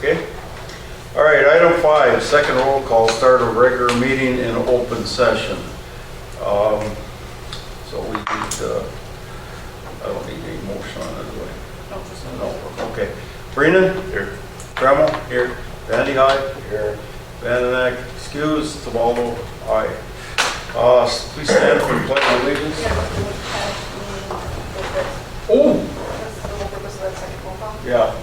Okay. All right, item 5, second roll call, start of regular meeting in open session. So we need, I don't need any motion on it, do I? No, just No, okay. Brennan? Here. Dremel? Here. Vandy, aye. Here. Vananek, excuse. Tobaldo, aye. Please stand for the pledge of allegiance. Oh! That's the whole purpose of that second phone call. Yeah,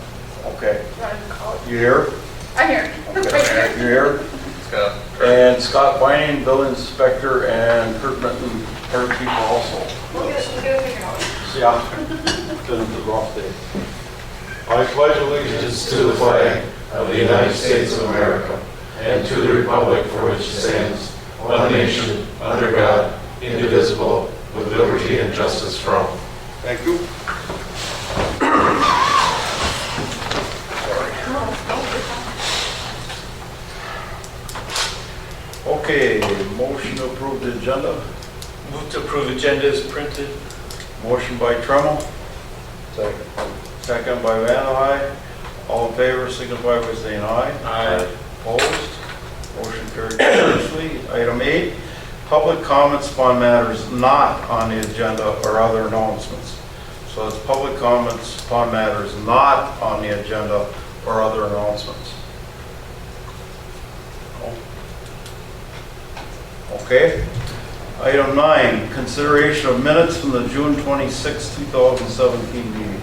okay. You want to call it? You here? I'm here. Okay, you here? Scott. And Scott Vining, building inspector, and Kurt Minton, third people also. We'll get it figured out. Yeah, been a rough day. I pledge allegiance To the flag of the United States of America and to the republic for which it stands, one nation, under God, indivisible, with liberty and justice for all. Thank you. Okay, motion to approve the agenda. Move to approve agenda is printed. Motion by Tremmel. Second by Vanderhy. All in favor, signify by saying aye. Aye. Opposed? Motion carried unanimously. Item 8, public comments upon matters not on the agenda or other announcements. So it's public comments upon matters not on the agenda or other announcements. Okay. Item 9, consideration of minutes from the June 26, 2017 meeting.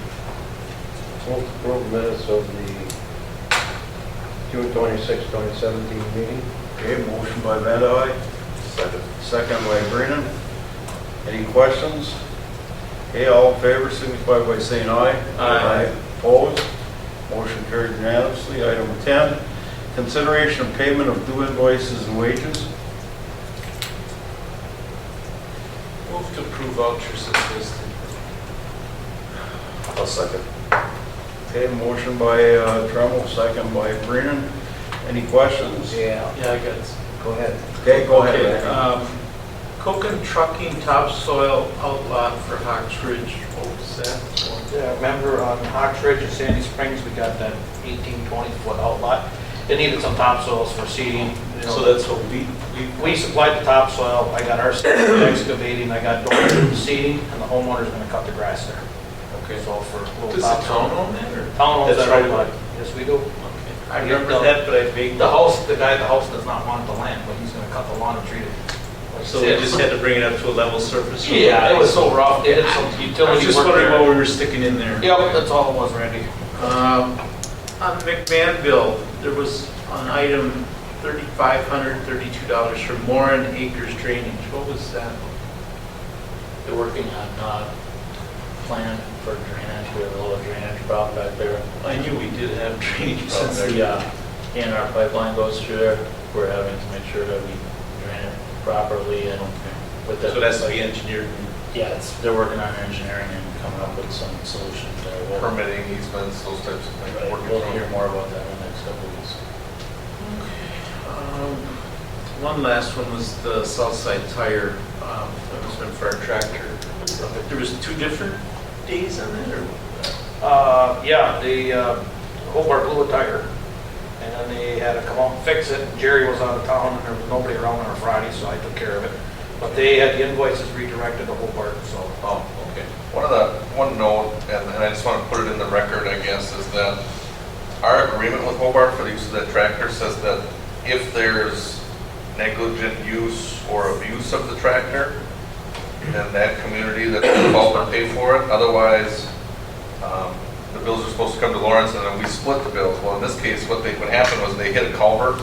Move to approve minutes of the June 26, 2017 meeting. Okay, motion by Vanderhy. Second by Brennan. Any questions? Okay, all in favor, signify by saying aye. Aye. Opposed? Motion carried unanimously. Item 10, consideration of payment of due invoices and wages. Move to approve vouchers as listed. I'll second. Okay, motion by Tremmel, second by Brennan. Any questions? Yeah. Yeah, I got it. Go ahead. Okay, go Okay, ahead. Koken Trucking topsoil outlot for Hawks Ridge. What was that? Yeah, remember on Hawks Ridge and Sandy Springs, we got that 18, 20-foot outlot. It needed some topsoils for seeding. You know. So that's what We supplied the topsoil, I got our excavating, I got doors for the seeding, and the homeowner's gonna cut the grass there. Okay. So for a little Does the topsoil. town own that or? Town owns That's that right. outlet. Yes, we do. Okay. I remember that, but I vaguely. The house, the guy at the house does not want the land, but he's gonna cut the lawn and treat it. So we just had to bring it up to a level surface? Yeah, it was so rough, they did some I was utility just work wondering there. what we were sticking in there. Yep, that's all it was, Randy. On McMahonville, there was on item $3,532 for Moran Acres Drainage. What was that? They're working on plan for drainage. We have a little drainage problem back there. I knew we did have drainage Since problem the there. A&R pipeline goes through there, we're having to make sure that we drain it properly and with that. So that's to be engineered Yeah, they're working on engineering and coming up with some solutions there. Permitting easements, those types of things. Right, Working we'll through hear them. more about that in the next couple of weeks. One last one was the Southside Tire, that was meant for our tractor. There was 2 different days on that, or? Yeah, the Hobart blew a tire, and then they had to come out and fix it. Jerry was out of town, and there was nobody around on a Friday, so I took care of it. But they had the invoices redirected to Hobart, so. Oh, okay. One note, and I just want to put it in the record, I guess, is that our agreement with Hobart for the use of that tractor says that if there's negligent use or abuse of the tractor, then that community that's involved will pay for it. Otherwise, the bills are supposed to come to Lawrence and then we split the bills. Well, in this case, what happened was they hit a culvert,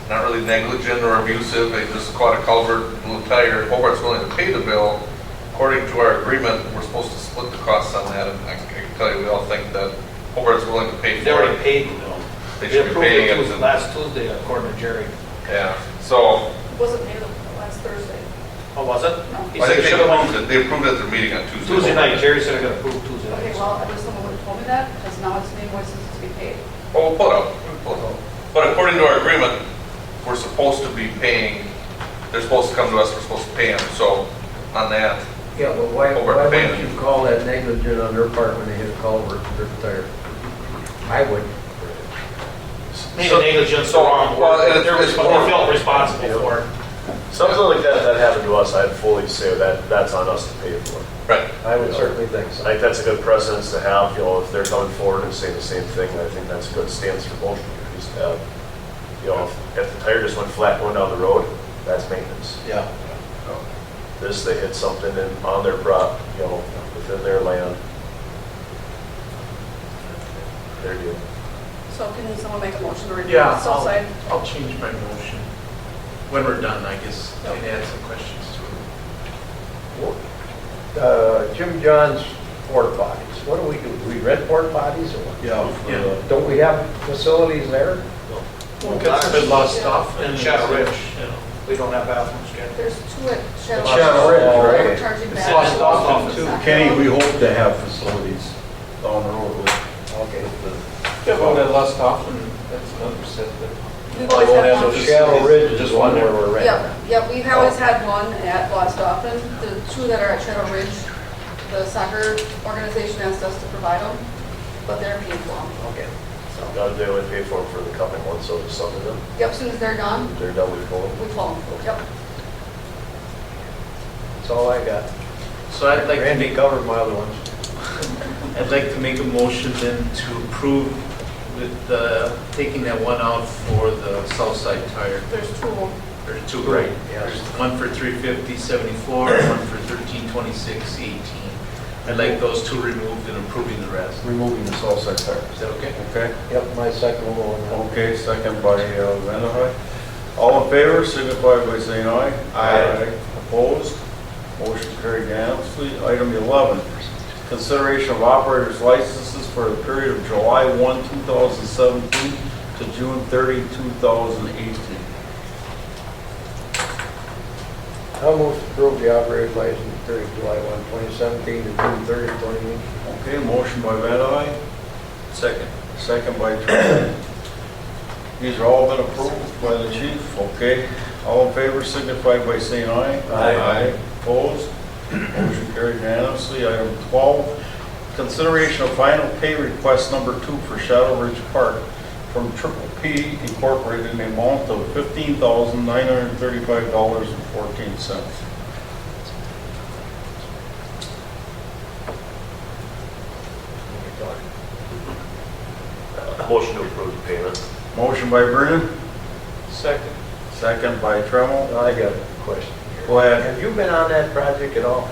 not really negligent or abusive, they just caught a culvert, blew a tire. Hobart's willing to pay the bill. According to our agreement, we're supposed to split the costs on that, and I can tell you, we all think that Hobart's willing to pay for it. They already paid the bill. They They should be approved paying it it. Tuesday- last Tuesday, according to Jerry. Yeah, so It wasn't paid last Thursday. Oh, was it? No. He I said think it they should have approved went it. They approved it at their meeting on Tuesday. Tuesday night. Jerry said it got approved Tuesday night. Okay, well, I wish someone would have told me that, because now it's the invoices to be paid. Oh, we'll pull it up. But according to our agreement, we're supposed to be paying, they're supposed to come to us, we're supposed to pay them. So on that, Yeah, but why Hobart wouldn't payment. you call that negligent on their part when they hit a culvert and their tire? I would. maybe negligence or wrong Well, word, it's- but it's they more- felt responsible for it. Something like that happened to us, I'd fully say that's on us to pay for. Right. I would certainly think I so. think that's a good precedence to have, if they're coming forward and saying the same thing, I think that's a good stance for both communities to have. If the tire just went flat going down the road, that's maintenance. Yeah. This, they hit something on their within their land. Their deal. So can someone make a motion to remove Yeah, the south side? I'll change my motion. When we're done, I guess, I can add some questions to it. Jim John's porta potties, what do we do? Do we rent porta potties or what? Yeah. for the- Don't we have facilities there? Well, it's been lost stuff. In Shadow Ridge. You know. We don't have bathrooms, Ken. There's two at Shadow. Shadow Ridge, right? We're charging It's back. lost off too. Kenny, we hope to have facilities down the road with Okay. Yeah, well, that lost off, and that's another set that. We've always had one. Shadow Ridge is one where we're renting. Yep, we've always had one at Lost Dolphin. The two that are at Shadow Ridge, the soccer organization asked us to provide them, but they're paid for them. Okay. Now, they only pay for them for the coming one, so some of them, Yep, as soon as they're done, they're done with going. we call them. Yep. That's all I got. So I'd like to Randy make, covered my other ones. I'd like to make a motion then to approve with taking that one out for the south side tire. There's two of them. There's two, right? Yes. There's one for 350.74 and one for 1326.18. I'd like those two removed and approving the rest. removing the south side tire. Is that okay? Okay? Yep, my second one. Okay, second by Vandevine. All in favor, signify by saying aye. Aye. Opposed? Motion carried unanimously. Item 11, consideration of operators licenses for the period of July 1, 2017 to June 30, 2018. I'll move to approve the operator's license during July 1, 2017 to June 30, 2018. Okay, motion by Vandevine, Second. second by Trump. These are all been approved by the chief, okay? All in favor signify by saying aye. Aye. Opposed? Motion carried unanimously. Item 12, consideration of final pay request number 2 for Shadow Ridge Park from Triple P Incorporated in the amount of $15,935.14. Motion to approve the payment. Motion by Brennan, Second. second by Tremmel. I got a question here. Go ahead. Have you been on that project at all?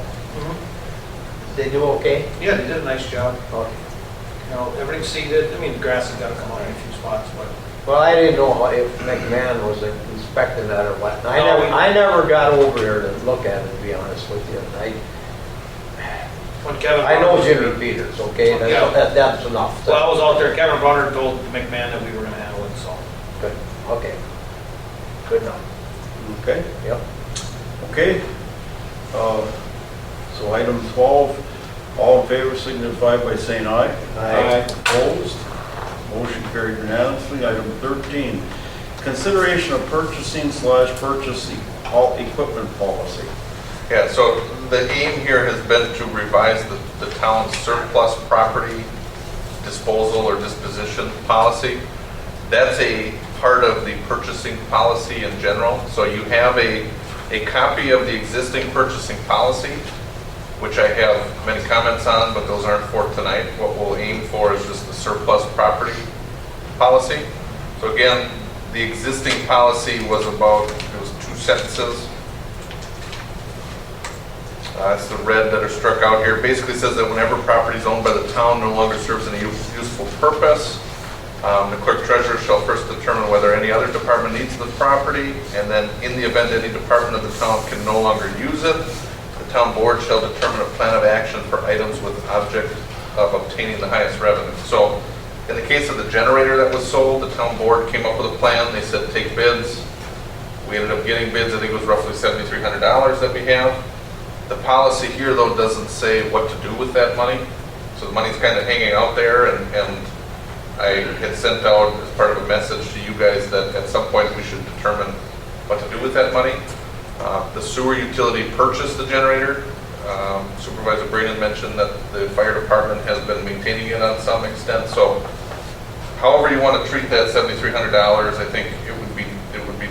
They do okay? Yeah, they did a nice job. Okay. You know, everything's seeded. I mean, the grass has got to come on in a few spots, but Well, I didn't know if McMahon was inspecting that or what. No, I never got over there to look at it, to be honest with you. And when Kevin. I know was Jimmy here- Peters, okay? Yeah. That's enough. Well, I was out there, Kevin Brunner told McMahon that we were gonna handle it, so. Good, okay. Good enough. Okay? Yep. Okay. So item 12, all in favor signify by saying aye. Aye. Opposed? Motion carried unanimously. Item 13, consideration of purchasing/purchase all equipment policy. Yeah, so the aim here has been to revise the town's surplus property disposal or disposition policy. That's a part of the purchasing policy in general. So you have a copy of the existing purchasing policy, which I have many comments on, but those aren't for tonight. What we'll aim for is just the surplus property policy. So again, the existing policy was about, it was 2 sentences. It's the red that are struck out here. Basically says that whenever property is owned by the town no longer serves any useful purpose, the clerk treasurer shall first determine whether any other department needs the property, and then in the event any department of the town can no longer use it, the town board shall determine a plan of action for items with the object of obtaining the highest revenue. So in the case of the generator that was sold, the town board came up with a plan. They said take bids. We ended up getting bids. I think it was roughly $7,300 that we have. The policy here, though, doesn't say what to do with that money. So the money's kind of hanging out there, and I had sent out as part of a message to you guys that at some point we should determine what to do with that money. The sewer utility purchased the generator. Supervisor Braden mentioned that the fire department has been maintaining it on some extent, so however you want to treat that $7,300, I think it would be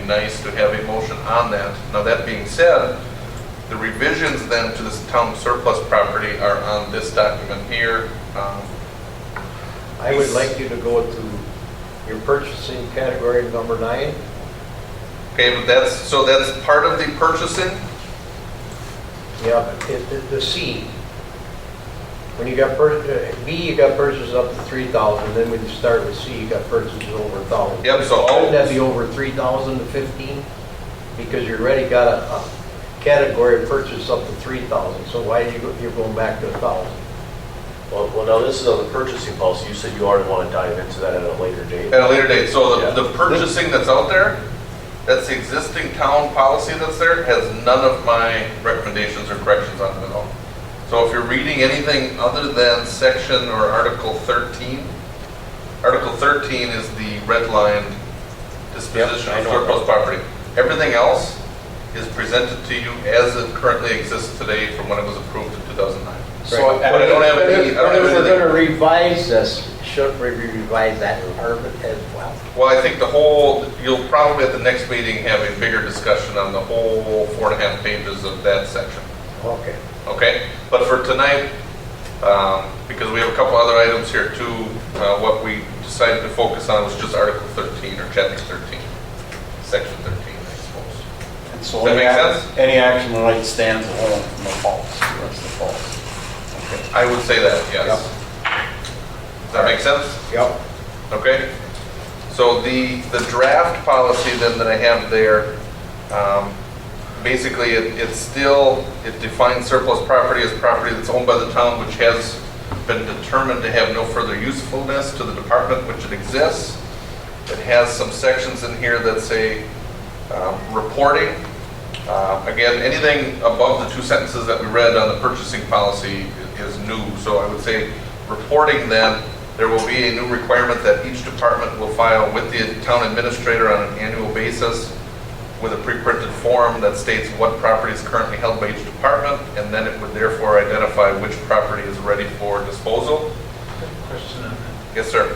nice to have a motion on that. Now, that being said, the revisions then to this town surplus property are on this document here. I would like you to go to your purchasing category number 9. Okay, but that's part of the purchasing? Yeah, but the C. When you got B, you got purchases up to 3,000, then when you start with C, you got purchases over 1,000. Yep, so Wouldn't that be over 3,000 to 15? Because you already got a category of purchase up to 3,000, so why you're going back to 1,000? Well, now this is on the purchasing policy. You said you already want to dive into that at a later date. at a later date. So Yeah. the purchasing that's out there, that's the existing town policy that's there, has none of my recommendations or corrections on it at all. So if you're reading anything other than section or Article 13, Article 13 is the redlined disposition Yep, I of know. surplus property. Everything else is presented to you as it currently exists today from when it was approved in 2009. So, But I don't have any, I don't have If we're anything. gonna revise this, shouldn't we revise that part of it as well? Well, I think you'll probably at the next meeting have a bigger discussion on the whole 4.5 pages of that section. Okay. Okay? But for tonight, because we have a couple other items here too, what we decided to focus on was just Article 13 or Chapter 13, Section 13, I suppose. And so Does that make sense? any action tonight stands alone from the false, the rest of the false. I would say that, yes. Does that make sense? Yep. Okay? So the draft policy then that I have there, basically it defines surplus property as property that's owned by the town which has been determined to have no further usefulness to the department which it exists. It has some sections in here that say reporting. Again, anything above the 2 sentences that we read on the purchasing policy is new. So I would say reporting then, there will be a new requirement that each department will file with the town administrator on an annual basis with a pre-printed form that states what property is currently held by each department, and then it would therefore identify which property is ready for disposal. Question on that. Yes, sir.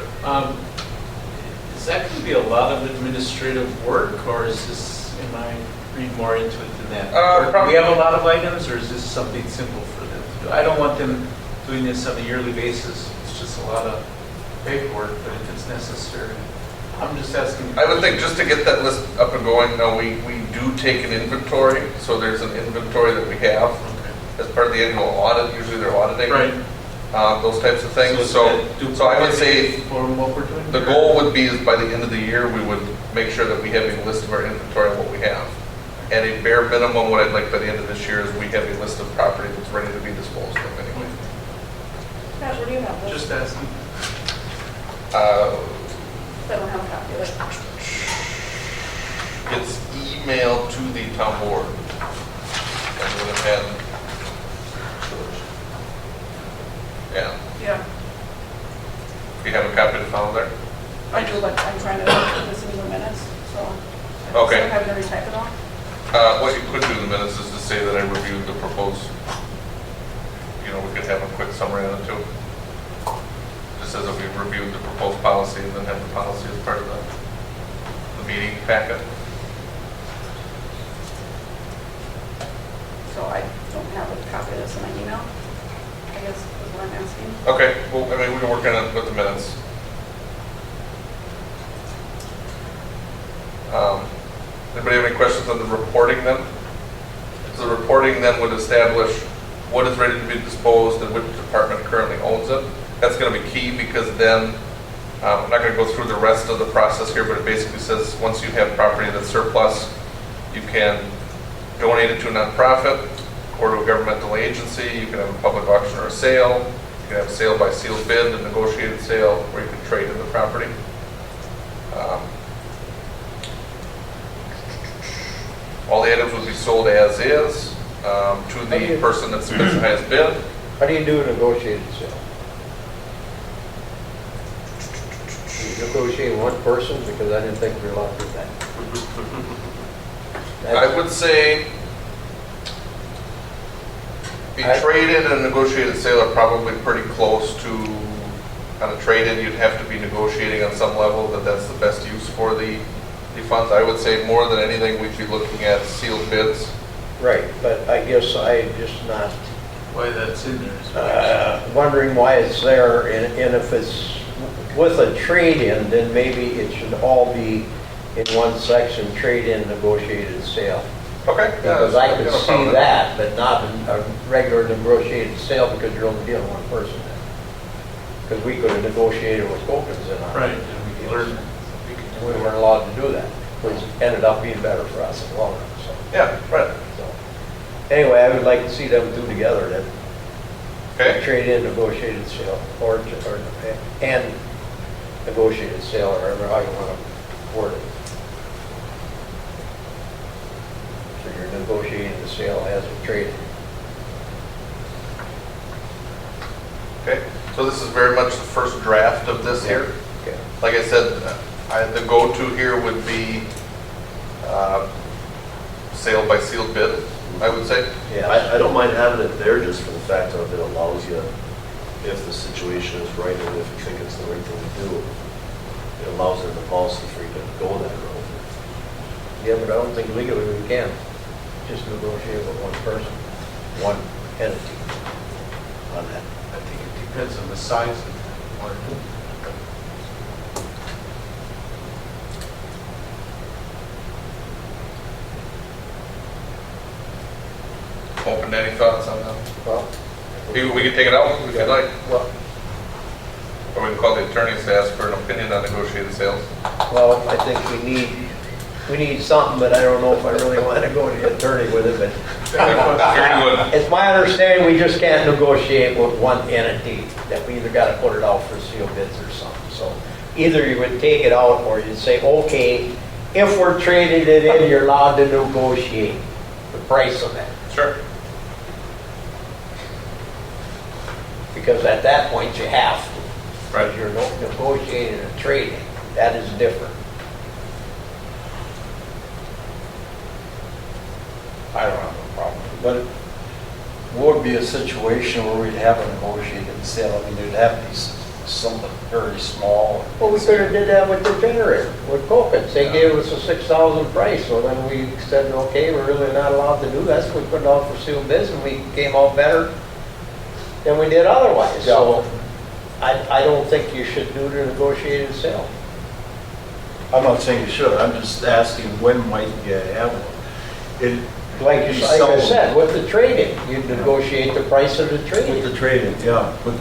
Is that going to be a lot of administrative work, or is this, am I reading more into it than that? Or do Probably- we have a lot of items, or is this something simple for them to do? I don't want them doing this on a yearly basis. It's just a lot of paperwork, but if it's necessary, I'm just asking. I would think just to get that list up and going, no, we do take an inventory, so there's an inventory that we have Okay. as part of the annual audit, usually they're auditing. Right. Those types of things, is so that I would say For what we're doing? the goal would be is by the end of the year, we would make sure that we have a list of our inventory of what we have. At a bare minimum, what I'd like by the end of this year is we have a list of property that's ready to be disposed of anyway. Gosh, where do you have this? Just asking. Uh, I don't have a copy of it. It's emailed to the town board. And would have had. Yeah, Yeah, you have a copy to file there? I do, but I'm trying to put this into the minutes, so. Okay. So having to retype it all? What you could do in the minutes is to say that I reviewed the proposed, we could have a quick summary on it too. Just says that we reviewed the proposed policy and then have the policy as part of the meeting packet. So I don't have a copy of this in my email, I guess is what I'm asking. Okay, well, we can work on it with the minutes. Anybody have any questions on the reporting then? So the reporting then would establish what is ready to be disposed and which department currently owns it. That's going to be key because then, I'm not going to go through the rest of the process here, but it basically says once you have property that's surplus, you can donate it to a nonprofit or to a governmental agency. You can have a public auction or a sale. You can have a sale by sealed bid, a negotiated sale, or you can trade in the property. All the items would be sold as is to the person that submits the highest bid. How do you do a negotiated sale? You negotiate one person, because I didn't think we were allowed to do that. I would say a traded and negotiated sale are probably pretty close to on a trade-in, you'd have to be negotiating on some level that that's the best use for the funds. I would say more than anything, we'd be looking at sealed bids. Right, but I guess I'm just not Why that's in there is what wondering why it's there, and if it's with a trade-in, then maybe it should all be in one section, trade-in, negotiated sale. Okay. yeah, Because I that's- could no see problem. that, but not a regular negotiated sale because you're only dealing with one person. Because we could have negotiated with Copeland's in our. Right, and we learned, We weren't allowed to do that, which ended up being better for us in the long run, so. Yeah, right. so. Anyway, I would like to see them two together then. Okay. Trade-in, negotiated sale, and negotiated sale, or however how you want to word it. So you're negotiating the sale as a trade-in. Okay. So this is very much the first draft of this here. Okay. Like I said, the go-to here would be sale by sealed bid, I would say. Yeah. I don't mind having it there just for the fact of it allows you, if the situation is right and if you think it's the right thing to do, it allows it in the policy for you to go that road. Yeah, but I don't think legally we can just negotiate with one person, one entity on that. I think it depends on the size of one. Open to any thoughts on that? Well, We can take it out if you'd like, well, or we can call the attorneys to ask for an opinion on negotiated sales. well, I think we need something, but I don't know if I really want to go to the attorney with it, but Very good. it's my understanding we just can't negotiate with one entity, that we either got to put it out for sealed bids or something. So either you would take it out or you'd say, okay, if we're trading it in, you're allowed to negotiate the price of it. Sure. Because at that point you have to. Right. Because you're negotiating a trade-in. That is different. I don't have a problem. But it would be a situation where we'd have a negotiated sale. I mean, there'd have to be something very small. Well, we could have did that with the generator, with Copeland's. They gave us a 6,000 price, so then we said, okay, we're really not allowed to do that, so we put it out for sealed bids, and we came out better than we did otherwise. So I don't think you should do the negotiated sale. I'm not saying you should, I'm just asking when might you have one? It, Like You I sell- said, with the trade-in, you negotiate the price of the with trade-in. the trade-in, yeah, but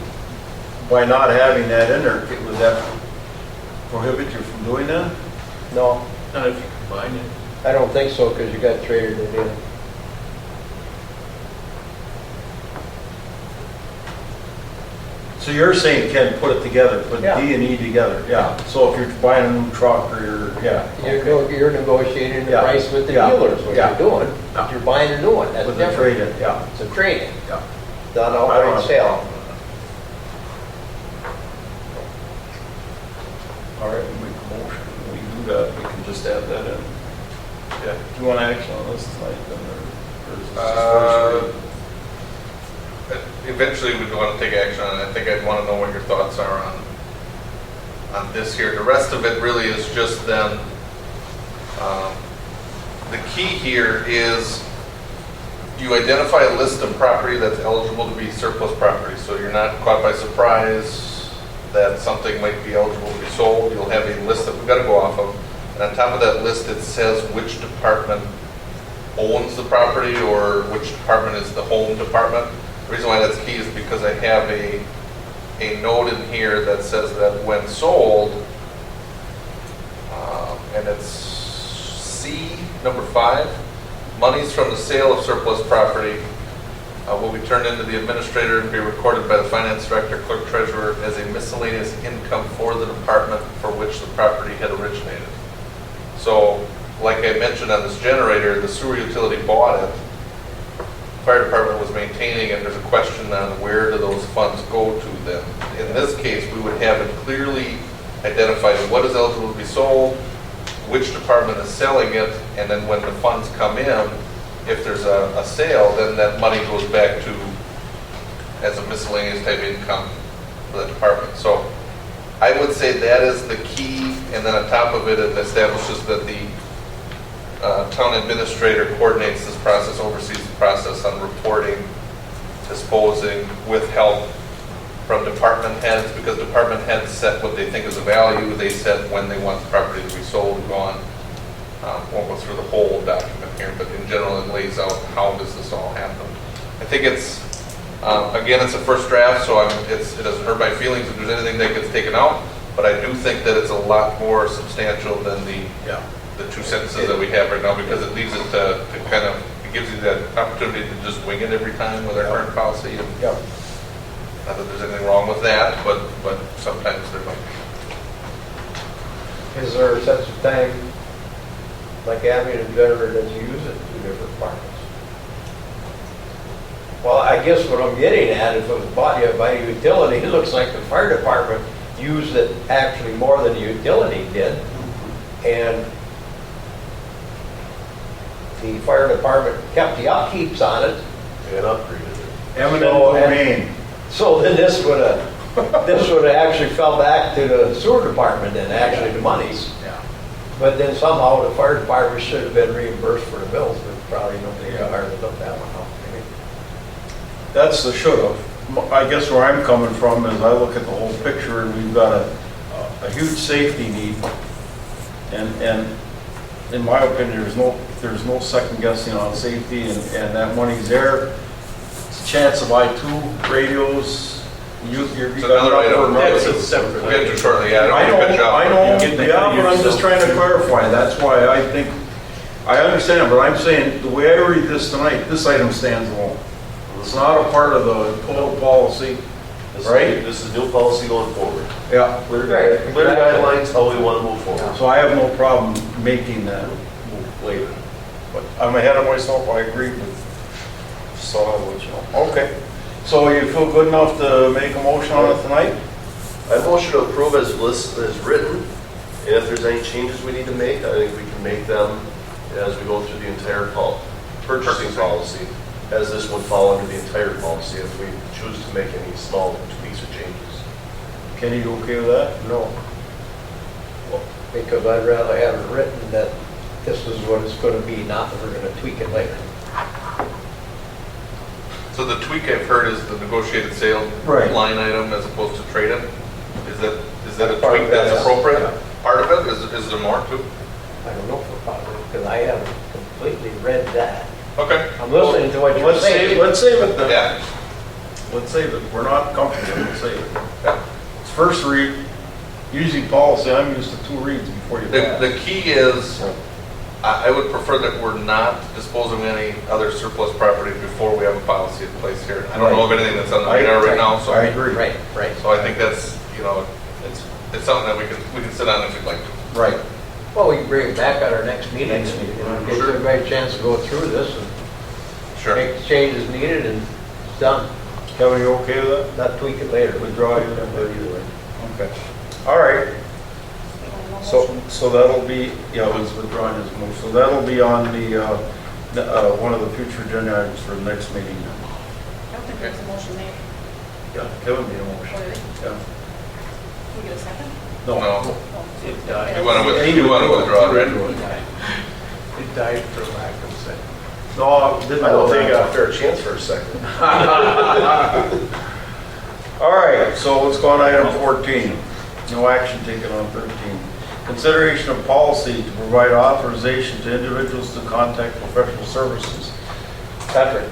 by not having that in there, would that prohibit you from doing that? No, Not if you combine it. I don't think so, because you got traded it in. So you're saying, Ken, put it together, put D Yeah. and E together, yeah. So if you're buying a new truck or yeah. You're negotiating the Yeah. price with the Yeah. dealers, what Yeah. you're doing. Yeah. You're buying a new one, that's With the different. trade-in, yeah. It's a trade-in, Yeah. not I don't outright have a sale. problem with that. All right, we make a motion, we do that, we can just add that in. Yeah. Do you want action on this tonight then, or is this just first read? Eventually, we'd want to take action on it. I think I'd want to know what your thoughts are on this here. The rest of it really is just then, the key here is you identify a list of property that's eligible to be surplus property. So you're not caught by surprise that something might be eligible to be sold. You'll have a list that we've got to go off of. And on top of that list, it says which department owns the property or which department is the home department. The reason why that's key is because I have a note in here that says that when sold, and it's C, number 5, monies from the sale of surplus property will be turned into the administrator and be recorded by the finance director, clerk treasurer as a miscellaneous income for the department for which the property had originated. So, like I mentioned on this generator, the sewer utility bought it. Fire department was maintaining it. There's a question on where do those funds go to then. In this case, we would have it clearly identified what is eligible to be sold, which department is selling it, and then when the funds come in, if there's a sale, then that money goes back to as a miscellaneous type income for the department. So I would say that is the key, and then on top of it, it establishes that the town administrator coordinates this process, oversees the process on reporting, disposing, with help from department heads, because department heads set what they think is a value, they set when they want the property to be sold, gone. Won't go through the whole document here, but in general, it lays out how does this all happen. I think it's, again, it's a first draft, so it doesn't hurt my feelings if there's anything that gets taken out, but I do think that it's a lot more substantial than the two sentences that we have right now, because it leaves it to kind of, it gives you that opportunity to just wing it every time with our current policy. And not that there's anything wrong with that, but sometimes there might be. Is there such a time, like having a generator that you use it in two different departments? Well, I guess what I'm getting at, if it was bought by a utility, it looks like the fire department used it actually more than the utility did. And the fire department kept the upkeeps on it. And upgraded it. Eminent domain. So then this would have actually fell back to the sewer department and actually the monies. But then somehow the fire department should have been reimbursed for the bills, but probably nobody got hard to look that one up. That's the should've. I guess where I'm coming from is I look at the whole picture and we've got a huge safety need. And in my opinion, there's no second guessing on safety, and that money's there. Chance to buy 2 radios. It's another item. That's a separate. We'll get to it shortly. Yeah, I know, good job. I know, yeah, but I'm just trying to clarify. That's why I think, I understand, but I'm saying, the way I read this tonight, this item stands alone. It's not a part of the total policy, right? This is new policy going forward. Yeah. Clear guidelines, how we want to move forward. So I have no problem making that move later. But I'm ahead of myself, I agree with, so I'll let you know. Okay. So you feel good enough to make a motion on it tonight? I motion to approve as written, and if there's any changes we need to make, I think we can make them as we go through the entire purchasing policy, as this would fall under the entire policy if we choose to make any small tweaks or changes. Kenny, you okay with that? No. Because I'd rather have it written that this is what it's going to be, not that we're going to tweak it later. So the tweak I've heard is the negotiated sale Right. line item as opposed to trade-in. Is that a Part of tweak it, that's yes. appropriate? Yeah. Part of it, is there more to it? I don't know for positive, because I haven't completely read that. Okay. I'm listening to what you're Let's save saying. it then. Yeah. Let's save it. We're not comfortable, let's save it. Yeah. It's first read, usually policy, I'm used to 2 reads before you pass. The key is, I would prefer that we're not disposing of any other surplus property before we have a policy in place here. I don't know of anything that's on the radar right now, so. I agree. Right. So I think that's, it's something that we can sit on if you'd like to. Right. Well, we can bring it back at our next meeting. Next meeting. Give everybody a chance to go through this and Sure. make the changes needed, and it's done. Kevin, you okay with that? Not tweak it later. Withdraw you? Either way. Okay. All right. So that'll be, yeah, it was withdrawing his move. So that'll be on the, one of the future agenda items for the next meeting. I don't think there's a motion made. Yeah, Kevin made a motion. What, really? Yeah. Can we get a second? No. No. Oh. It died. You want to withdraw, right? It died for lack of second. No, didn't. I don't think I got a fair chance for a second. All right, so let's go on item 14. No action taken on 13. Consideration of policy to provide authorization to individuals to contact professional services. Patrick?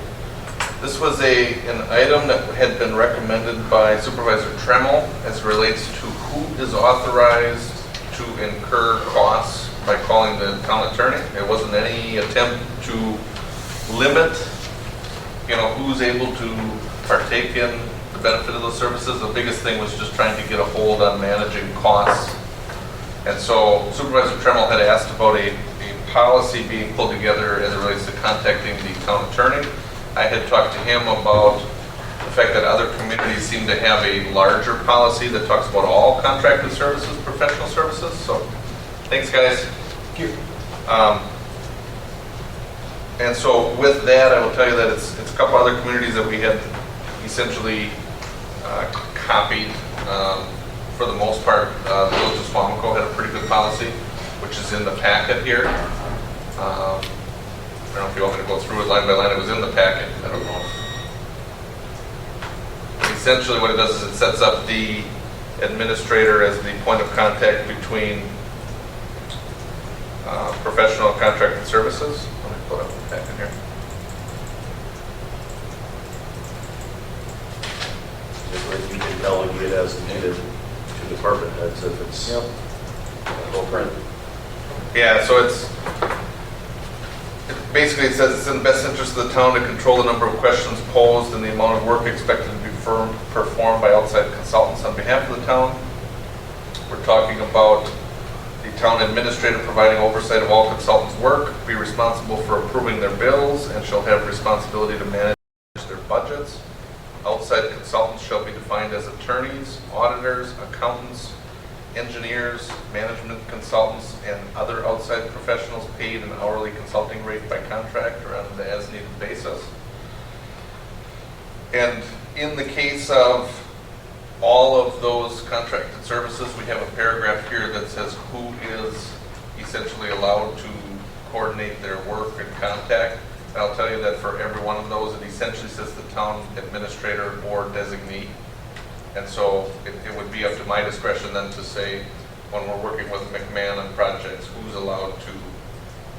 This was an item that had been recommended by Supervisor Tremmel as it relates to who is authorized to incur costs by calling the town attorney. There wasn't any attempt to limit, who's able to partake in the benefit of those services. The biggest thing was just trying to get a hold on managing costs. And so Supervisor Tremmel had asked about a policy being pulled together as it relates to contacting the town attorney. I had talked to him about the fact that other communities seem to have a larger policy that talks about all contracted services, professional services. So, thanks, guys. Thank you. And so with that, I will tell you that it's a couple other communities that we had essentially copied for the most part, the Village of Swamico had a pretty good policy, which is in the packet here. I don't know if you want me to go through it line by line. It was in the packet. I don't know. Essentially what it does is it sets up the administrator as the point of contact between professional and contracted services. Let me pull up the packet here. Just like you can delegate as needed to department heads if it's no print. Yeah, so basically it says it's in the best interest of the town to control the number of questions posed and the amount of work expected to be performed by outside consultants on behalf of the town. We're talking about the town administrator providing oversight of all consultants' work, be responsible for approving their bills, and shall have responsibility to manage their budgets. Outside consultants shall be defined as attorneys, auditors, accountants, engineers, management consultants, and other outside professionals paid an hourly consulting rate by contract or on an as-needed basis. And in the case of all of those contracted services, we have a paragraph here that says who is essentially allowed to coordinate their work and contact. And I'll tell you that for every one of those, it essentially says the town administrator or designee. And so it would be up to my discretion then to say, when we're working with McMahon on projects, who's allowed to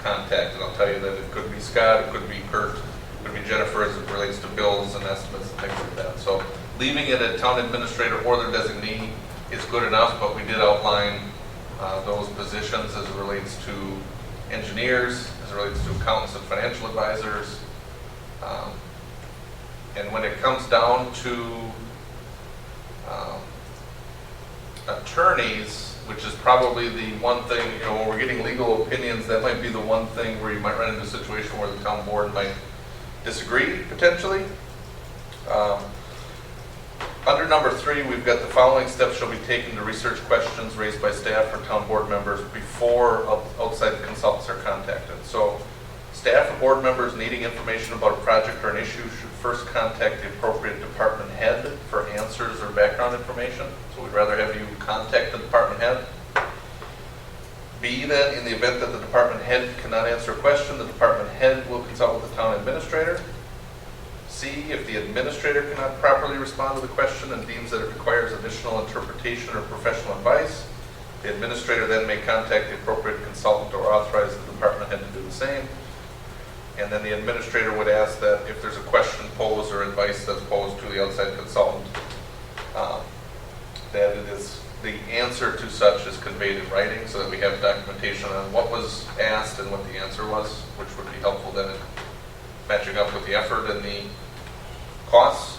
contact. And I'll tell you that it could be Scott, it could be Kurt, it could be Jennifer as it relates to bills and estimates and things like that. So leaving it at town administrator or their designee is good enough, but we did outline those positions as it relates to engineers, as it relates to accountants and financial advisors. And when it comes down to attorneys, which is probably the one thing, when we're getting legal opinions, that might be the one thing where you might run into a situation where the town board might disagree, potentially. Under number 3, we've got the following steps shall be taken to research questions raised by staff or town board members before outside consultants are contacted. So staff or board members needing information about a project or an issue should first contact the appropriate department head for answers or background information. So we'd rather have you contact the department head. B, then, in the event that the department head cannot answer a question, the department head will consult with the town administrator. C, if the administrator cannot properly respond to the question and deems that it requires additional interpretation or professional advice, the administrator then may contact the appropriate consultant or authorize the department head to do the same. And then the administrator would ask that if there's a question posed or advice that's posed to the outside consultant, that it is the answer to such is conveyed in writing so that we have documentation on what was asked and what the answer was, which would be helpful then in matching up with the effort and the costs.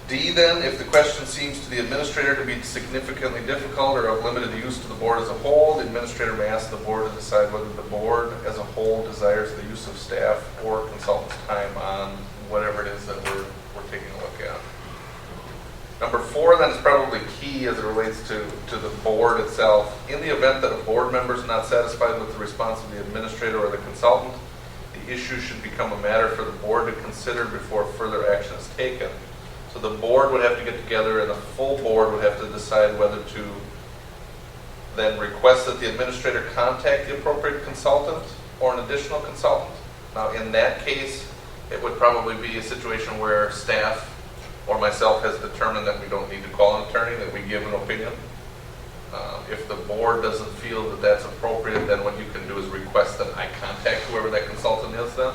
D, then, if the question seems to the administrator to be significantly difficult or of limited use to the board as a whole, the administrator may ask the board to decide whether the board as a whole desires the use of staff or consultants' time on whatever it is that we're taking a look at. Number 4, then, is probably key as it relates to the board itself. In the event that a board member is not satisfied with the response of the administrator or the consultant, the issue should become a matter for the board to consider before further action is taken. So the board would have to get together and the full board would have to decide whether to then request that the administrator contact the appropriate consultant or an additional consultant. Now in that case, it would probably be a situation where staff or myself has determined that we don't need to call an attorney, that we give an opinion. If the board doesn't feel that that's appropriate, then what you can do is request that I contact whoever that consultant is then.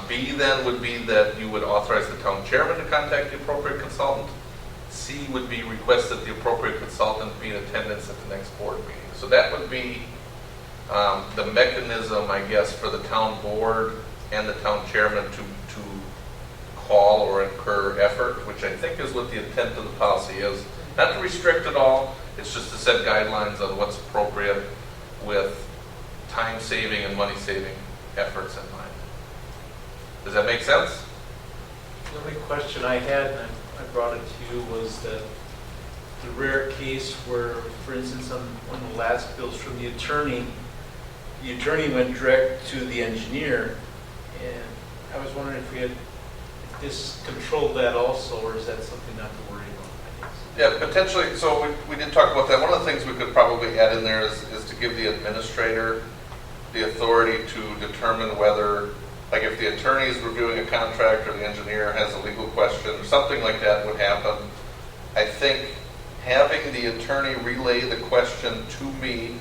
B then would be that you would authorize the town chairman to contact the appropriate consultant. C would be request that the appropriate consultant be in attendance at the next board meeting. So that would be the mechanism, I guess, for the town board and the town chairman to call or incur effort, which I think is what the intent of the policy is. Not to restrict it all, it's just to set guidelines on what's appropriate with time-saving and money-saving efforts in mind. Does that make sense? The only question I had, and I brought it to you, was that the rare case where, for instance, on one of the last bills from the attorney went direct to the engineer, and I was wondering if we had, if this controlled that also, or is that something not to worry about, I guess? Yeah, potentially, so we did talk about that. One of the things we could probably add in there is to give the administrator the authority to determine whether, like if the attorney is reviewing a contract or the engineer has a legal question or something like that would happen. I think having the attorney relay the question to me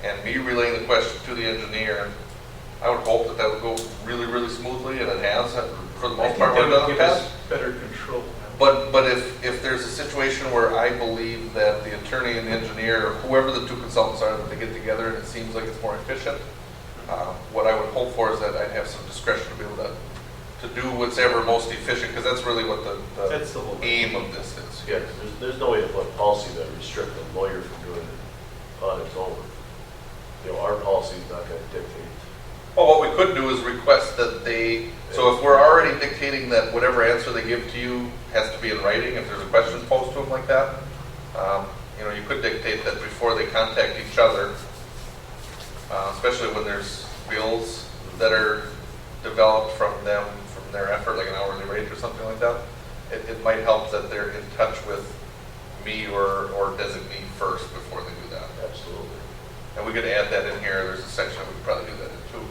and me relaying the question to the engineer, I would hope that that would go really, really smoothly, and it has for the I most think part. that We've done would in give the us past. better control. But if there's a situation where I believe that the attorney and the engineer, or whoever the two consultants are, that they get together and it seems like it's more efficient, what I would hope for is that I'd have some discretion to be able to do what's ever most efficient, because that's really what That's the whole the aim of this is. Yeah, 'cause there's no way to put policy that restrict a lawyer from doing it on its own. You know, our policy's not gonna dictate. Well, what we could do is request that they, so if we're already dictating that whatever answer they give to you has to be in writing, if there's a question posed to them like that, you know, you could dictate that before they contact each other, especially when there's bills that are developed from them, from their effort, like an hourly rate or something like that, it might help that they're in touch with me or designee first before they do that. Absolutely. And we could add that in here. There's a section we could probably do that in too.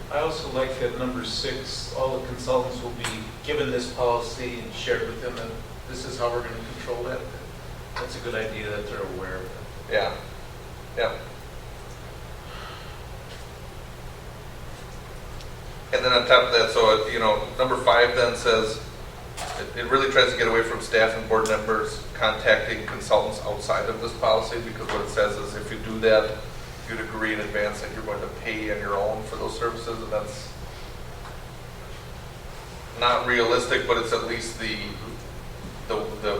I also like that number 6, all the consultants will be given this policy and shared with them that this is how we're going to control that. That's a good idea that they're aware of it. Yeah, yeah. And then on top of that, so, you know, number 5 then says, it really tries to get away from staff and board members contacting consultants outside of this policy, because what it says is if you do that, you'd agree in advance that you're going to pay on your own for those services, and that's not realistic, but it's at least the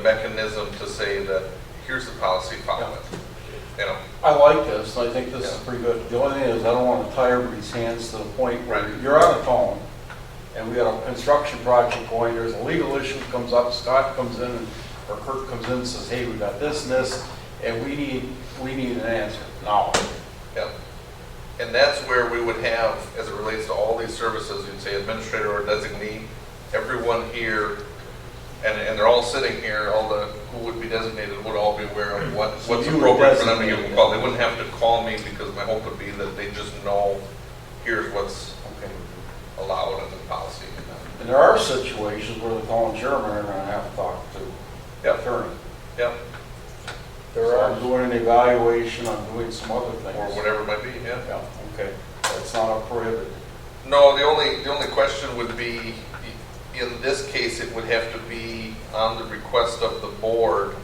mechanism to say that here's the policy, follow it. You know, I like this, and I think this is Yeah. pretty good. The only thing is, I don't want to tie everybody's hands to the point where Right. you're out of town, and we got a construction project going, there's a legal issue comes up, Scott comes in, or Kurt comes in and says, hey, we got this and this, and we need an answer now. yeah. And that's where we would have, as it relates to all these services, you'd say administrator or designee, everyone here, and they're all sitting here, all the, who would be designated would all be aware of what's So you would appropriate for them to give designate a call. They wouldn't have to call me, because my hope would be that they just know, here's what's Okay. allowed in the policy. And there are situations where the town chairman are gonna have to talk to the Yeah, attorney. yeah, There So are, I'm doing an evaluation, I'm doing some other things. or whatever it might be, yeah. Yeah, okay, that's not a prohibited. No, the only question would be, in this case, it would have to be on the request of the board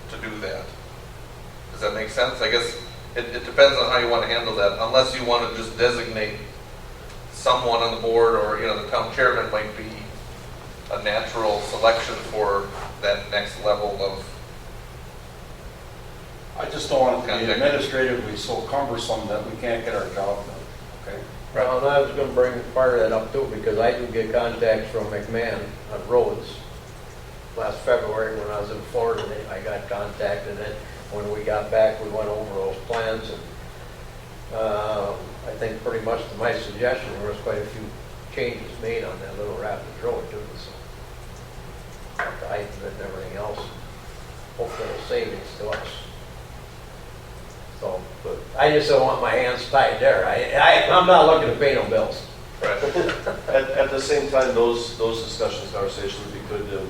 to do that. Does that make sense? I guess it depends on how you want to handle that, unless you want to just designate someone on the board, or, you know, the town chairman might be a natural selection for that next level of, I just don't want it to be Contact. administratively so cumbersome that we can't get our job done, okay? well, and I was gonna fire that up too, because I do get contacts from McMahon on roads. Last February, when I was in Florida, I got contacted, and when we got back, we went over those plans, and I think pretty much to my suggestion, there was quite a few changes made on that Little Rapids Road too, so. The height of it and everything else, hopefully a savings to us. So, but I just don't want my hands tied there. I'm not looking to pay no bills. right? At the same time, those discussions, conversations would be good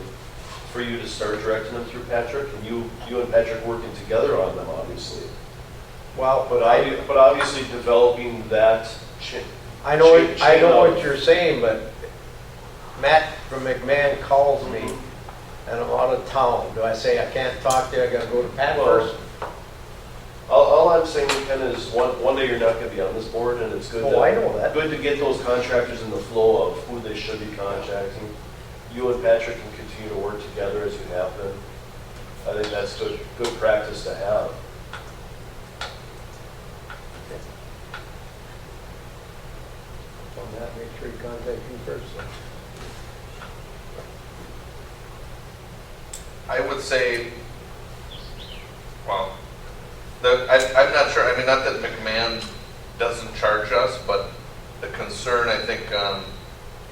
for you to start directing them through Patrick, and you and Patrick working together on them, obviously. Well, But obviously developing that I know chain what of- you're saying, but Matt from McMahon calls me and I'm out of town. Do I say I can't talk to you, I gotta go to Pat Well, first? All I'm saying, Ken, is one day you're not gonna be on this board, and it's good Oh, I know that. good to get those contractors in the flow of who they should be contacting. You and Patrick can continue to work together as you have been. I think that's good practice to have. So Matt, make sure you contact you first. I would say, well, I'm not sure, I mean, not that McMahon doesn't charge us, but the concern, I think, on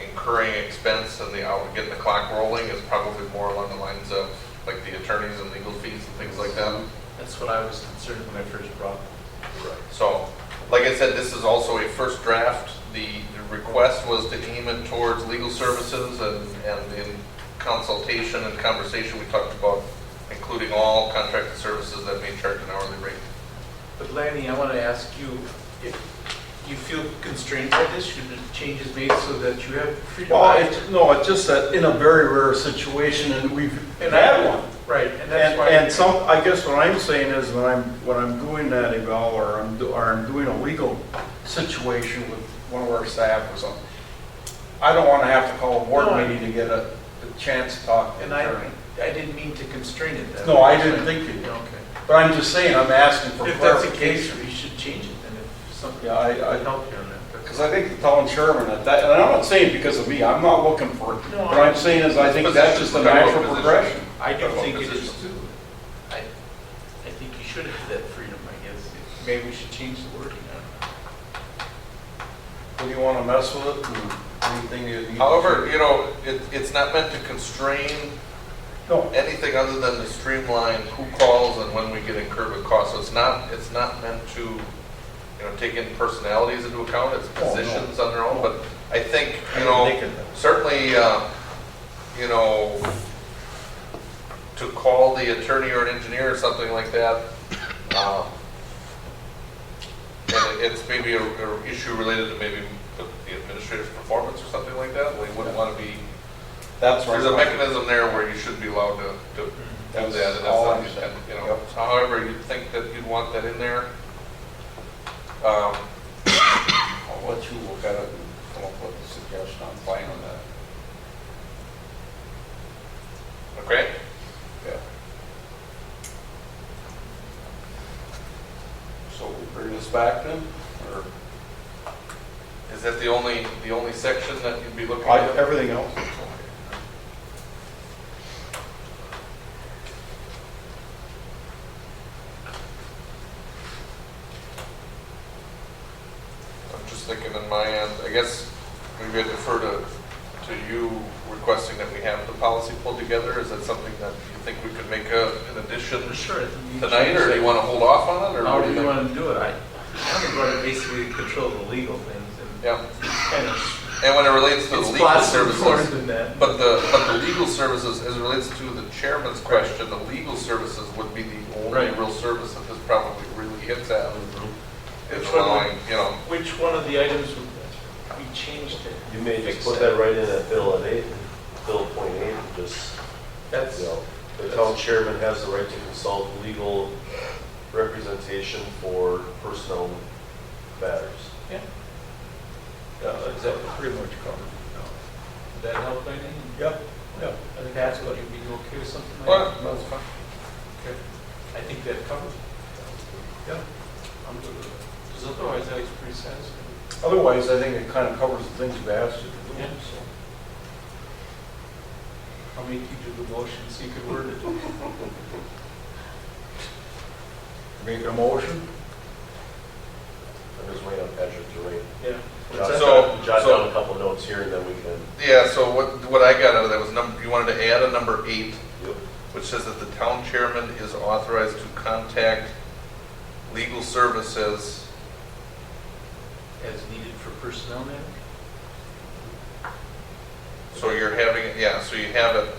incurring expense and getting the clock rolling is probably more along the lines of like the attorneys and legal fees and things like that. That's what I was concerned when I first brought it. So, like I said, this is also a first draft. The request was to aim it towards legal services, and in consultation and conversation, we talked about including all contracted services that may charge an hourly rate. But Lanny, I want to ask you, if you feel constrained by this, should the changes made so that you have freedom? No, it's just that in a very rare situation, and we've had one. Right, and that's why. And some, I guess what I'm saying is when I'm doing that eval, or I'm doing a legal situation with one of our staff or something, I don't want to have to call a board No, meeting to get a chance to talk to And the I attorney. didn't mean to constrain it that No, way. I didn't think you did. Okay. But I'm just saying, I'm asking for If that's the case, clarification. we should change it, and if something, Yeah, I I, help you on that. because I think the town chairman at that, and I'm not saying because of me, I'm not looking for it. No, What I'm saying is I think that's just a natural progression. I do Talk about think it is positions. too. I think you should have that freedom, I guess. Maybe we should change the wording on it. Do you want to mess with it and anything you need? However, you know, it's not meant to constrain No, anything other than to streamline who calls and when we get incurred with costs. So it's not meant to, you know, take in personalities into account. It's Oh, no. positions on their own. But I think, I you didn't know, think of that. certainly, you know, to call the attorney or an engineer or something like that, and it's maybe a issue related to maybe the administrator's performance or something like that. We wouldn't want to be. that's right. There's a mechanism there where you should be allowed to do that, and that's all I'm something, saying. you know, however you think that you'd want that in there. I'll let you look at it and come up with a suggestion. I'm fine on that. Okay? Yeah. So we bring this back then, or Is that the only section that you'd be looking at? everything else? I'm just thinking on my end, I guess maybe I defer to you requesting that we have the policy pulled together. Is that something that you think we could make an addition Sure. I think you tonight, change or do that. you want to hold off on it, or How what do you think? want to do it? I think we're to basically control the legal things and Yeah, kind of. and when it relates to the It's legal lots more services, than that. but the legal services, as it relates to the chairman's question, the legal services would be the only Right. real service that this probably really hits at. Is Which one would- allowing, you know, Which one of the items would we changed it? You may just put that right in at Bill at 8, Bill point 8, and just, That's, you know, the town chairman has the right to consult legal representation for personnel matters. yeah. That pretty much covered. Would that help anything? Yep, yep. I think that's what you'd be okay with something like well, that? that's fine. Okay. I think that covers it. Yeah. I'm good with it. Because otherwise, that was pretty satisfying. Otherwise, I think it kind of covers the things we asked you to do, Yeah. so. I'll make you do the motion so you can word it. Make a motion? I'm just waiting on Patrick to write. Yeah. Jot down a couple notes here, and then we can. Yeah, so what I got out of that was you wanted to add a number 8, Yep. which says that the town chairman is authorized to contact legal services. As needed for personnel matters? So you're having, so you have it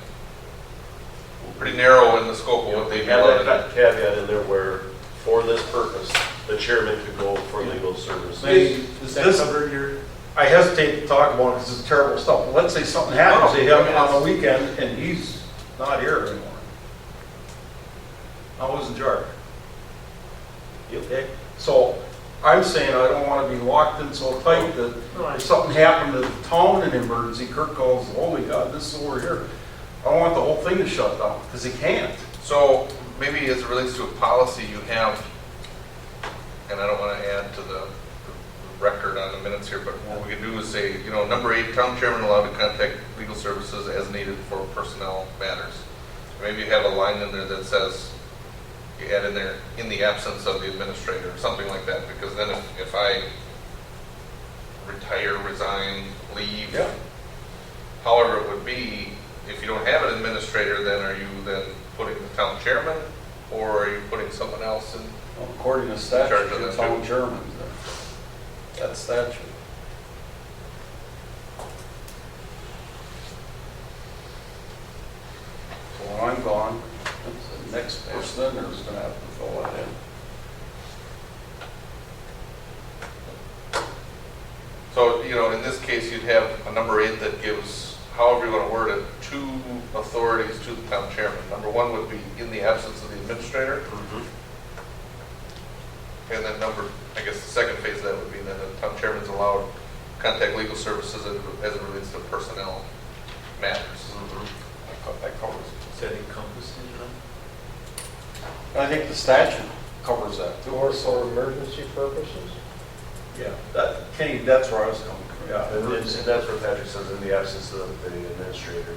pretty narrow in the scope of what they We do. have that caveat in there where, for this purpose, the chairman could go for legal services. Maybe, does that This- cover your? I hesitate to talk about it because it's terrible stuff. But let's say something happens to him on the weekend and he's not here anymore. I was in charge. Okay? So I'm saying I don't want to be locked in so tight that if something happened to the town in an emergency, Kirk calls, holy God, this is over here. I don't want the whole thing to shut down because he can't. So maybe as it relates to a policy you have, and I don't want to add to the record on the minutes here, but what we can do is say, number 8, town chairman allowed to contact legal services as needed for personnel matters. Maybe you have a line in there that says, you add in there, in the absence of the administrator, or something like that, because then if I retire, resign, leave, Yeah. however it would be, if you don't have an administrator, then are you then putting the town chairman, or are you putting someone else in? According to Charge statute, of the that town too. chairman, that's statute. So when I'm gone, the next person there's gonna have to fill that in. So, you know, in this case, you'd have a number 8 that gives, however you want to word it, 2 authorities to the town chairman. Number 1 would be in the absence of the administrator. And then I guess the second phase of that would be that the town chairman's allowed to contact legal services as it relates to personnel matters. That covers it. Is that encompassed in them? I think the statute covers that too. Or for emergency purposes? Yeah, Kenny, that's where I was coming from, yeah. And that's where Patrick says, in the absence of the administrator,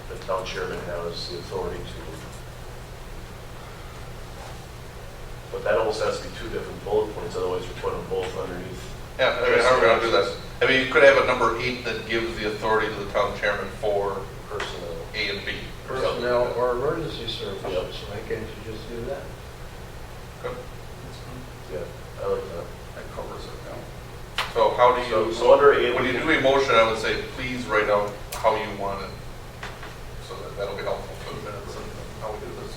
the town chairman has the authority to. But that almost has to be 2 different bullet points, otherwise you're putting them both underneath. Yeah, I mean, how are we going to do this? I mean, you could have a number 8 that gives the authority to the town chairman for Personnel. A and B. or something like Personnel that. or emergency services, why can't you just do that? Good. Yeah, I like that. That covers it now. So how do you, So under 8, when you do a motion, I would say, please write out how you want it. So that'll be helpful for the minutes and how we do this.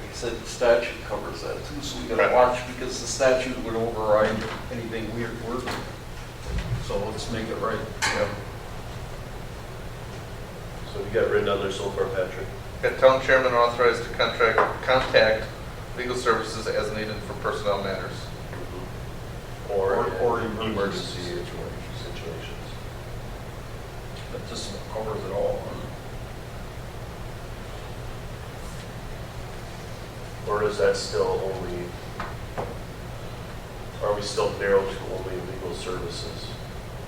Like I said, the statute covers that too, so we gotta Right. watch, because the statute would override anything we're doing. So let's make it right. So you got written down there so far, Patrick? The town chairman authorized to contact legal services as needed for personnel matters. Or Or emergency emergency. situations. That just covers it all. Or is that still only, are we still narrowed to only legal services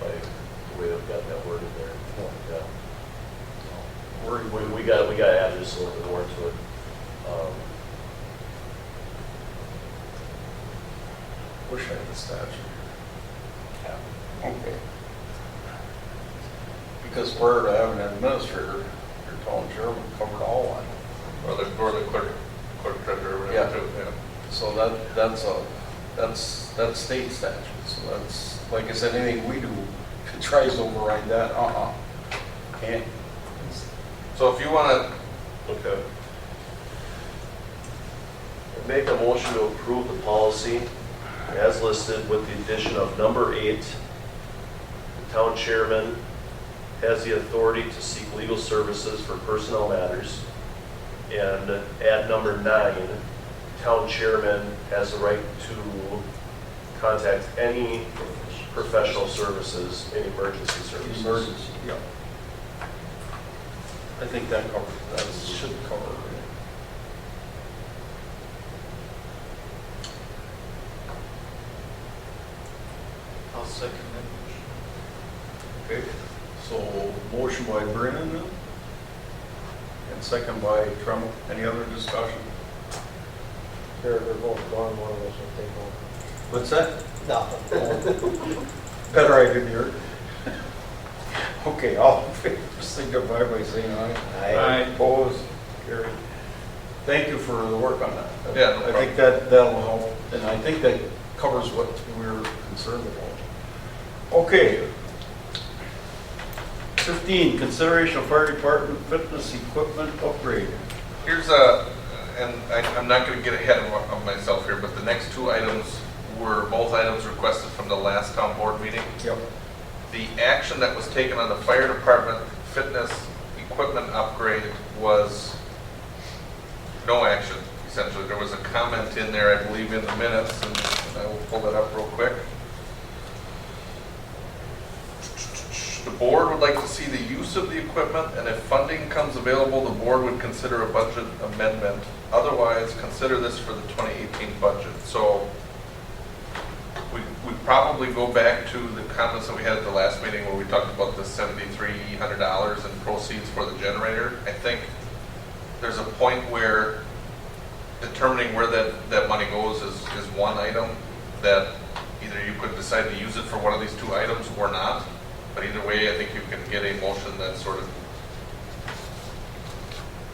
by the way they've got that word in there? Yeah. We got to add just a little bit more to it. Wish I had the statute. Yeah. Okay. Because we're to have an administrator, your town chairman covered all that. Or the clerk treasurer, or Yeah. whatever, too. Yeah. So that's state statute, so that's, like I said, anything we do tries to override that, can't. So if you want to, Okay. Make a motion to approve the policy as listed with the addition of number 8. The town chairman has the authority to seek legal services for personnel matters. And add number 9, town chairman has the right to contact any professional services, any emergency services. Emergency, yeah. I think that covers, that should cover it. I'll second that Okay, so motion by Brennan then, and second by Trump. Any other discussion? They're both gone, one of us will take over. What's that? Nothing. Better I didn't hear it. Okay, all in favor, signify by saying aye. Aye. Opposed, carried. Thank you for the work on that. Yeah, no I think that'll help, and I think that covers what we're concerned about. Okay. 15, consideration of fire department fitness equipment upgrade. here's I'm not going to get ahead of myself here, but the next 2 items were both items requested from the last town board meeting. Yep. The action that was taken on the fire department fitness equipment upgrade was no action, essentially. There was a comment in there, I believe, in the minutes, and I will pull that up real quick. The board would like to see the use of the equipment, and if funding comes available, the board would consider a budget amendment. Otherwise, consider this for the 2018 budget. So we probably go back to the comments that we had at the last meeting where we talked about the $7,300 in proceeds for the generator. I think there's a point where determining where that money goes is one item that either you could decide to use it for one of these 2 items or not. But either way, I think you can get a motion that sort of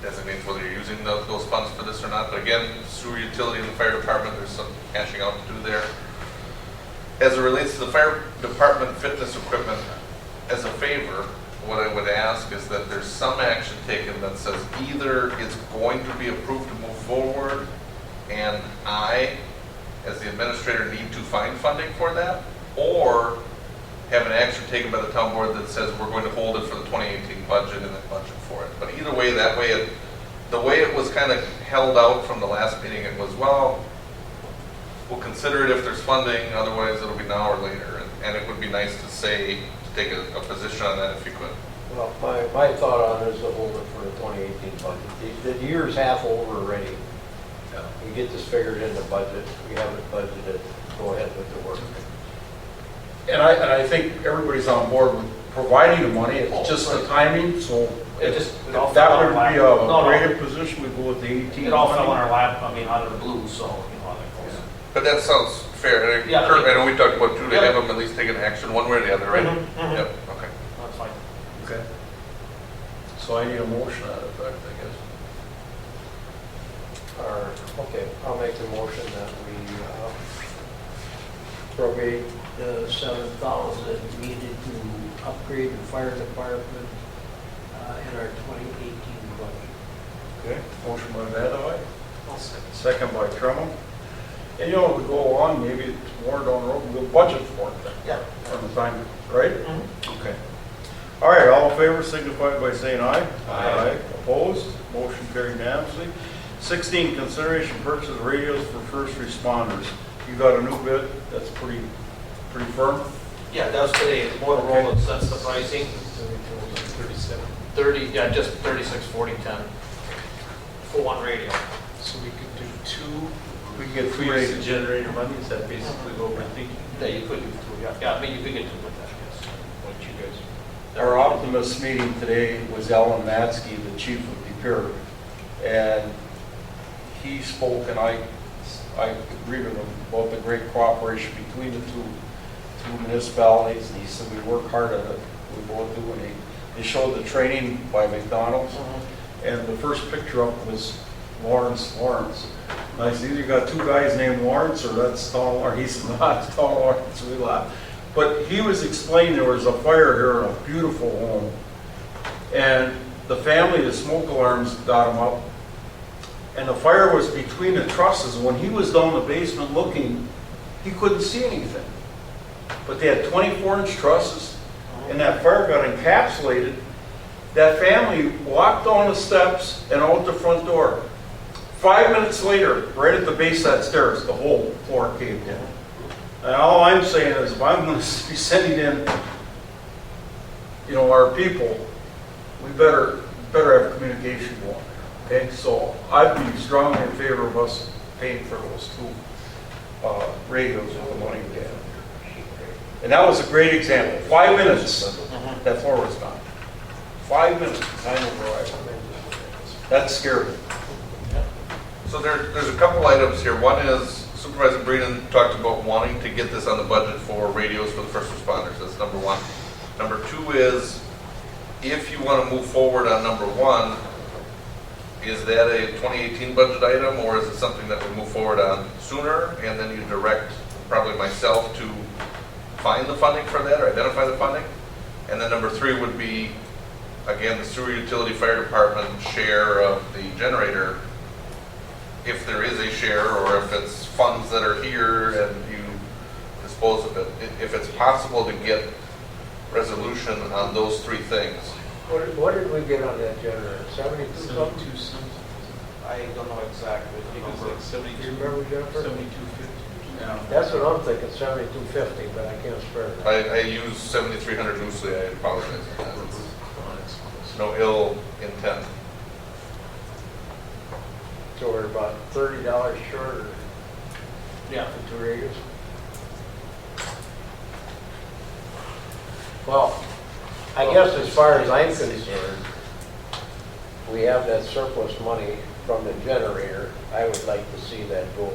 designates whether you're using those funds for this or not. But again, sewer utility and the fire department, there's some cashing out to do there. As it relates to the fire department fitness equipment, as a favor, what I would ask is that there's some action taken that says either it's going to be approved to move forward, and I, as the administrator, need to find funding for that, or have an action taken by the town board that says we're going to hold it for the 2018 budget and then budget for it. But either way, that way, the way it was kind of held out from the last meeting, it was, well, we'll consider it if there's funding, otherwise it'll be now or later. And it would be nice to say, to take a position on that if you could. Well, my thought on it is to hold it for the 2018 budget. The year's half over already. We get this figured in the budget, we have it budgeted, go ahead with the work. And I think everybody's on board with providing the money, it's just the timing, so It if just- it all if that fell in would our be lap. No, a no. greater position, we go with the 18. It all fell in funding. our lap, I mean, out of the blue, so, you know how that goes. But that sounds fair. And Yeah. Kurt, I know we talked about too, to Yeah. have them at least take an action one way or the other, right? Mhm, mhm. Yep, okay. That's fine. Okay. So I need a motion to that effect, I guess. Okay, I'll make the motion that we appropriate the 7,000 needed to upgrade the fire department in our 2018 budget. Okay, motion by Vanderway. Second by Trumbull. And you know, we go along, maybe it's more down the road, we'll budget for it then. Yeah. From the time, right? Mhm. Okay. All right, all in favor signify by saying aye. Aye. Opposed? Motion carried unanimously. 16, consideration purchase of radios for first responders. You got a new bid, that's pretty firm? Yeah, that's today, Motorola sets the pricing, 37. 30, yeah, just 36, 40, 10, for one radio. So we could do two, We can get if we two use the radios. generator money, is that basically what we're thinking? Yeah, you could do two, yeah, yeah, I mean, you could get two with that, yes. What you guys? Our Optimus meeting today was Alan Matsky, the chief of DePere, and he spoke, and I agree with him about the great cooperation between the two municipalities, and he said we work hard at it, we both do, and they showed the training by McDonald's, and the first picture up was Lawrence. And I said, either you got two guys named Lawrence, or that's Tom Lawrence. He said, no, it's Tom Lawrence, we laughed. But he was explaining there was a fire here in a beautiful home, and the family, the smoke alarms got them up, and the fire was between the trusses. When he was down the basement looking, he couldn't see anything. But they had 24-inch trusses, and that fire got encapsulated. That family walked down the steps and out the front door. 5 minutes later, right at the base of that stairs, the whole floor caved in. And all I'm saying is, if I'm going to be sending in, our people, we better have communication going. Okay, so I'd be strongly in favor of us paying for those two radios with the money we have. And that was a great example. 5 minutes, that floor was gone. 5 minutes, time override. That's scary. So there's a couple items here. One is Supervisor Breeden talked about wanting to get this on the budget for radios for the first responders. That's number one. Number two is, if you want to move forward on number one, is that a 2018 budget item, or is it something that we move forward on sooner, and then you direct probably myself to find the funding for that or identify the funding? And then number three would be, again, the sewer utility fire department share of the generator, if there is a share, or if it's funds that are here and you dispose of it. If it's possible to get resolution on those three things. What did we get on that generator? 72 something? 72 something. I don't know exactly I the think it was number. like 72. Do you remember, Jennifer? 7250. Yeah. That's what I'm thinking, 7250, but I can't spare that. I use 7,300 loosely, I apologize. It's no ill intent. So we're about $30 short Yeah. for two radios. Well, I guess as far as I'm concerned, we have that surplus money from the generator. I would like to see that go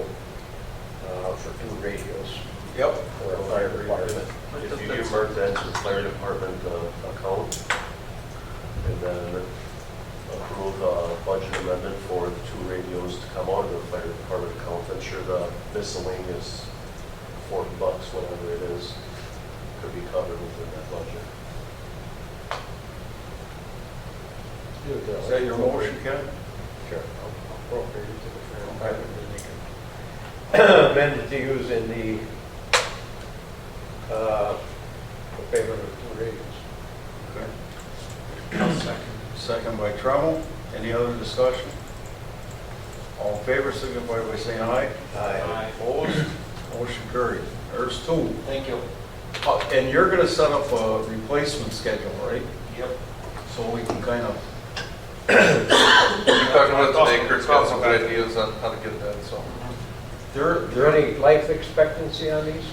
for two radios Yep. for our fire department. If you earmark that to the fire department account, and then approve budget sure the miscellaneous $40, whatever it is, could be covered within that budget. Is that your motion, Ken? Sure, I'll appropriate it to the fair department, and they can amend it to use in the payment of the radios. Okay. Second by Trammell. Any other discussion? All in favor, signify by saying aye. Aye. Opposed? Motion carried. There's two. Thank you. And you're gonna set up a replacement schedule, right? Yep. So we can kind of, We talked about it today, Kurt's got some good ideas on how to get that, so. Is there any life expectancy on these?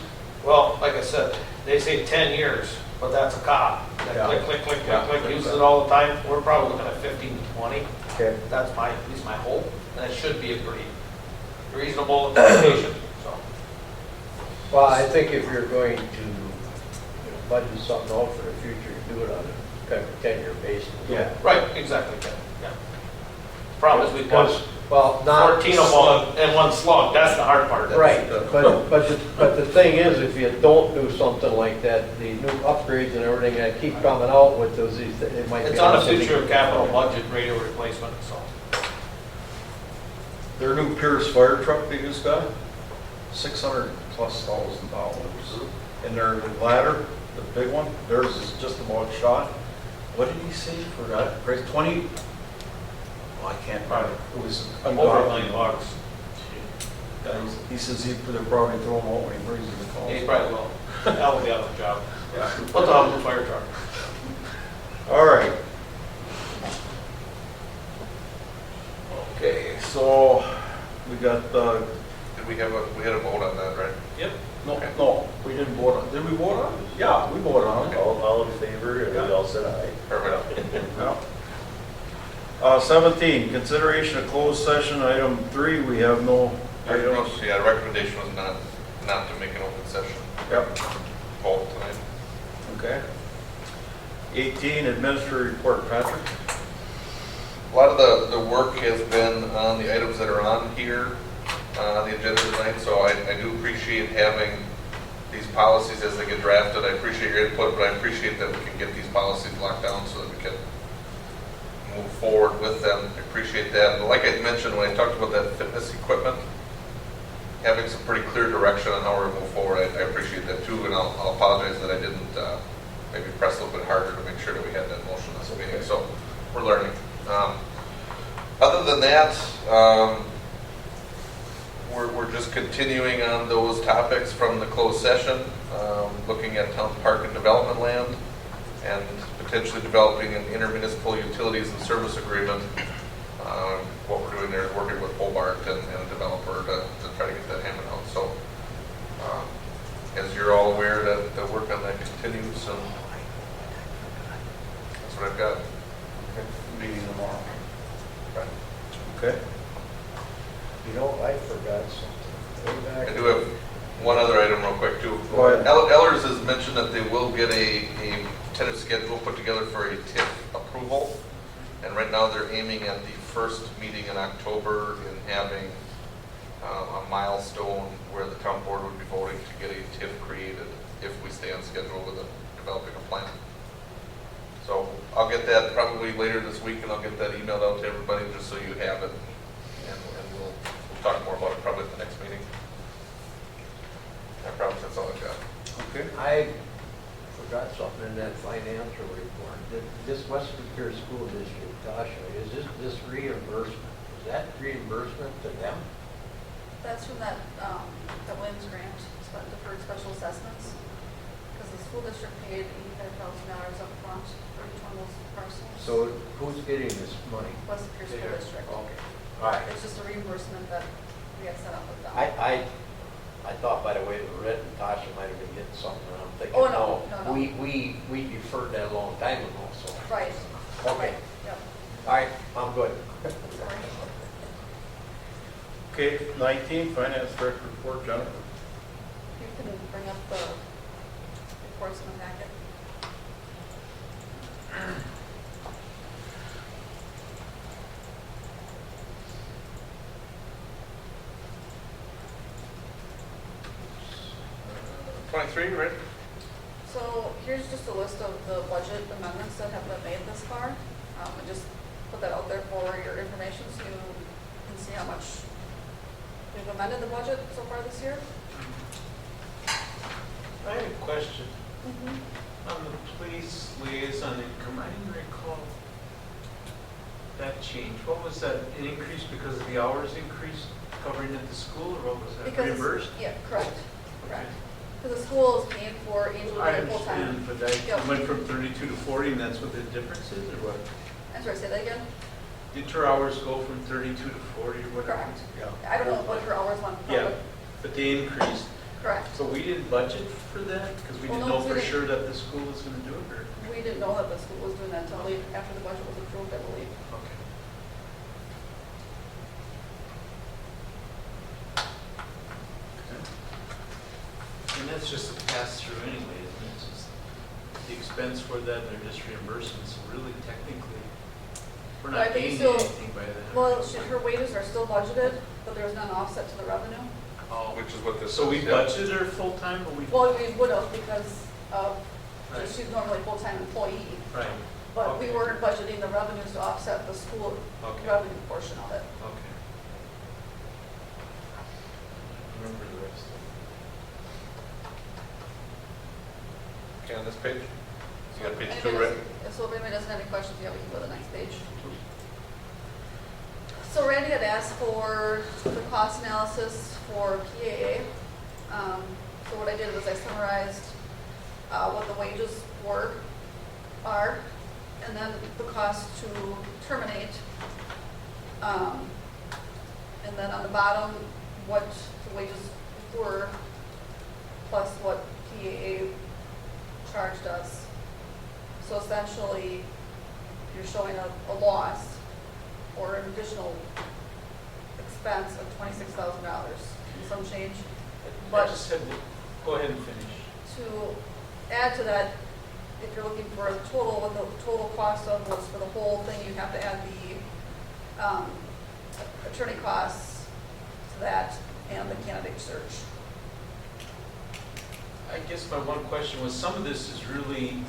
Well, like I said, they say 10 years, but that's a cop. That Yeah. click, click, click, Yeah. click, click, uses it all the time. We're probably looking at 15 to 20. Okay. That's my, at least my hope, and it should be a pretty reasonable implementation, so. Well, I think if you're going to, budget something out for the future, do it on a kind of 10-year basis. yeah. Right, exactly, yeah. Problem is we've got Because, well, not. 14 of them in one slug, that's the hard part. Right, but the thing is, if you don't do something like that, the new upgrades and everything that keep coming out with those, it might be. It's on the future of capital budget radio replacement, so. Their new Pierce fire truck they just got, $600,000+. And their ladder, the big one, theirs is just about shot. What did he say for that price? 20? Oh, I can't remember. It was Over $1 million. Guys, he says they're probably throw them out when he brings them the calls. He probably will. That'll be out of the job. Yeah. What the hell, new fire truck? All right. Okay, so we got, Did we had a vote on that, right? Yep. no, we didn't vote on, did we vote on it? Yeah, we voted on it. All in favor, and we all said aye. Perfect. Yeah. 17, consideration of closed session, item 3, we have no items. Yeah, the recommendation was not to make an open session Yep, vote tonight. okay. 18, administrative report, Patrick. A lot of the work has been on the items that are on here, on the agenda tonight, so I do appreciate having these policies as they get drafted. I appreciate your input, but I appreciate that we can get these policies locked down so that we can move forward with them. I appreciate that. And like I mentioned when I talked about that fitness equipment, having some pretty clear direction on how we're going to move forward, I appreciate that too, and I'll apologize that I didn't maybe press a little bit harder to make sure that we had that motion this meeting, so we're learning. Other than that, we're just continuing on those topics from the closed session, looking at town park and development land, and potentially developing an intermunicipal utilities and service agreement. What we're doing there is working with Hobart and a developer to try to get that hammered out. So, as you're all aware, that the work on that continues, and that's what I've got. Meeting tomorrow. Right. Okay. You know, I forgot something. Way back- I do have one other item real quick too. Go ahead. Ellers has mentioned that they will get a tentative schedule put together for a TIF approval. And right now they're aiming at the first meeting in October in having a milestone where the town board would be voting to get a TIF created if we stay on schedule with developing a plan. So I'll get that probably later this week, and I'll get that emailed out to everybody just so you have it. And we'll talk more about it probably at the next meeting. I promise that's all I've got. Okay. I forgot something in that financial report. This Western Superior School District, Tasha, is this reimbursement? Is that reimbursement to them? That's from that WINS grant, deferred special assessments. Because the school district paid $85,000 up front for each one of those parcels. So who's getting this money? West Superior School District. Okay. All right. It's just a reimbursement that we had set up with them. I thought by the way it was written, Tasha might have been getting something, and I'm thinking, Oh, no. we deferred that a long time ago, so. Right. Okay. Right, yep. All right, I'm good. Sorry. Okay, 19, finance director report, Jennifer. You can bring up the reports in the packet. 23, right? So here's just a list of the budget amendments that have been made this far. And just put that out there for your information so you can see how much we've amended the budget so far this year. I have a question. On the police liaison income, I didn't recall that change. What was that, an increase because of the hours increase covering at the school, or what was that, Because- reimbursed? Yeah, correct, Okay. correct. Because the school is paying for Angel I to be full-time. understand, but that Yep. went from 32 to 40, and that's what the difference is, or what? I'm sorry, say that again? Did her hours go from 32 to 40 or whatever? Correct. Yeah. I don't know what her hours went from. Yeah, but they increased. Correct. So we didn't budget for that because we Well, didn't no, know we for didn't. sure that the school was going to do it, or? We didn't know that the school was doing that until after the budget was approved, I believe. Okay. And that's just a pass-through anyway, isn't it? It's just the expense for that, they're just reimbursing, so really technically, we're But I not think gaining still- anything by that. Well, her wages are still budgeted, but there's none offset to the revenue. Oh, Which is what this so we is, yeah. budgeted her full-time, but we, Well, we would have because of, Right. she's normally a full-time employee, right, but we Okay. weren't budgeting the revenues to offset the school Okay. revenue portion of it. okay. Remember the rest of Okay, on this page? You got page If 2, anybody right? doesn't- So if anybody doesn't have any questions, yeah, we can go to the next page. So Randy had asked for the cost analysis for PAA. So what I did was I summarized what the wages are, and then the cost to terminate. And then on the bottom, what the wages were, plus what PAA charged us. So essentially, you're showing a loss or an additional expense of $26,000 and some change. I But just said, go ahead and finish. to add to that, if you're looking for a total, what the total cost of was for the whole thing, you have to add the attorney costs to that and the candidate search. I guess my one question was, some of this is really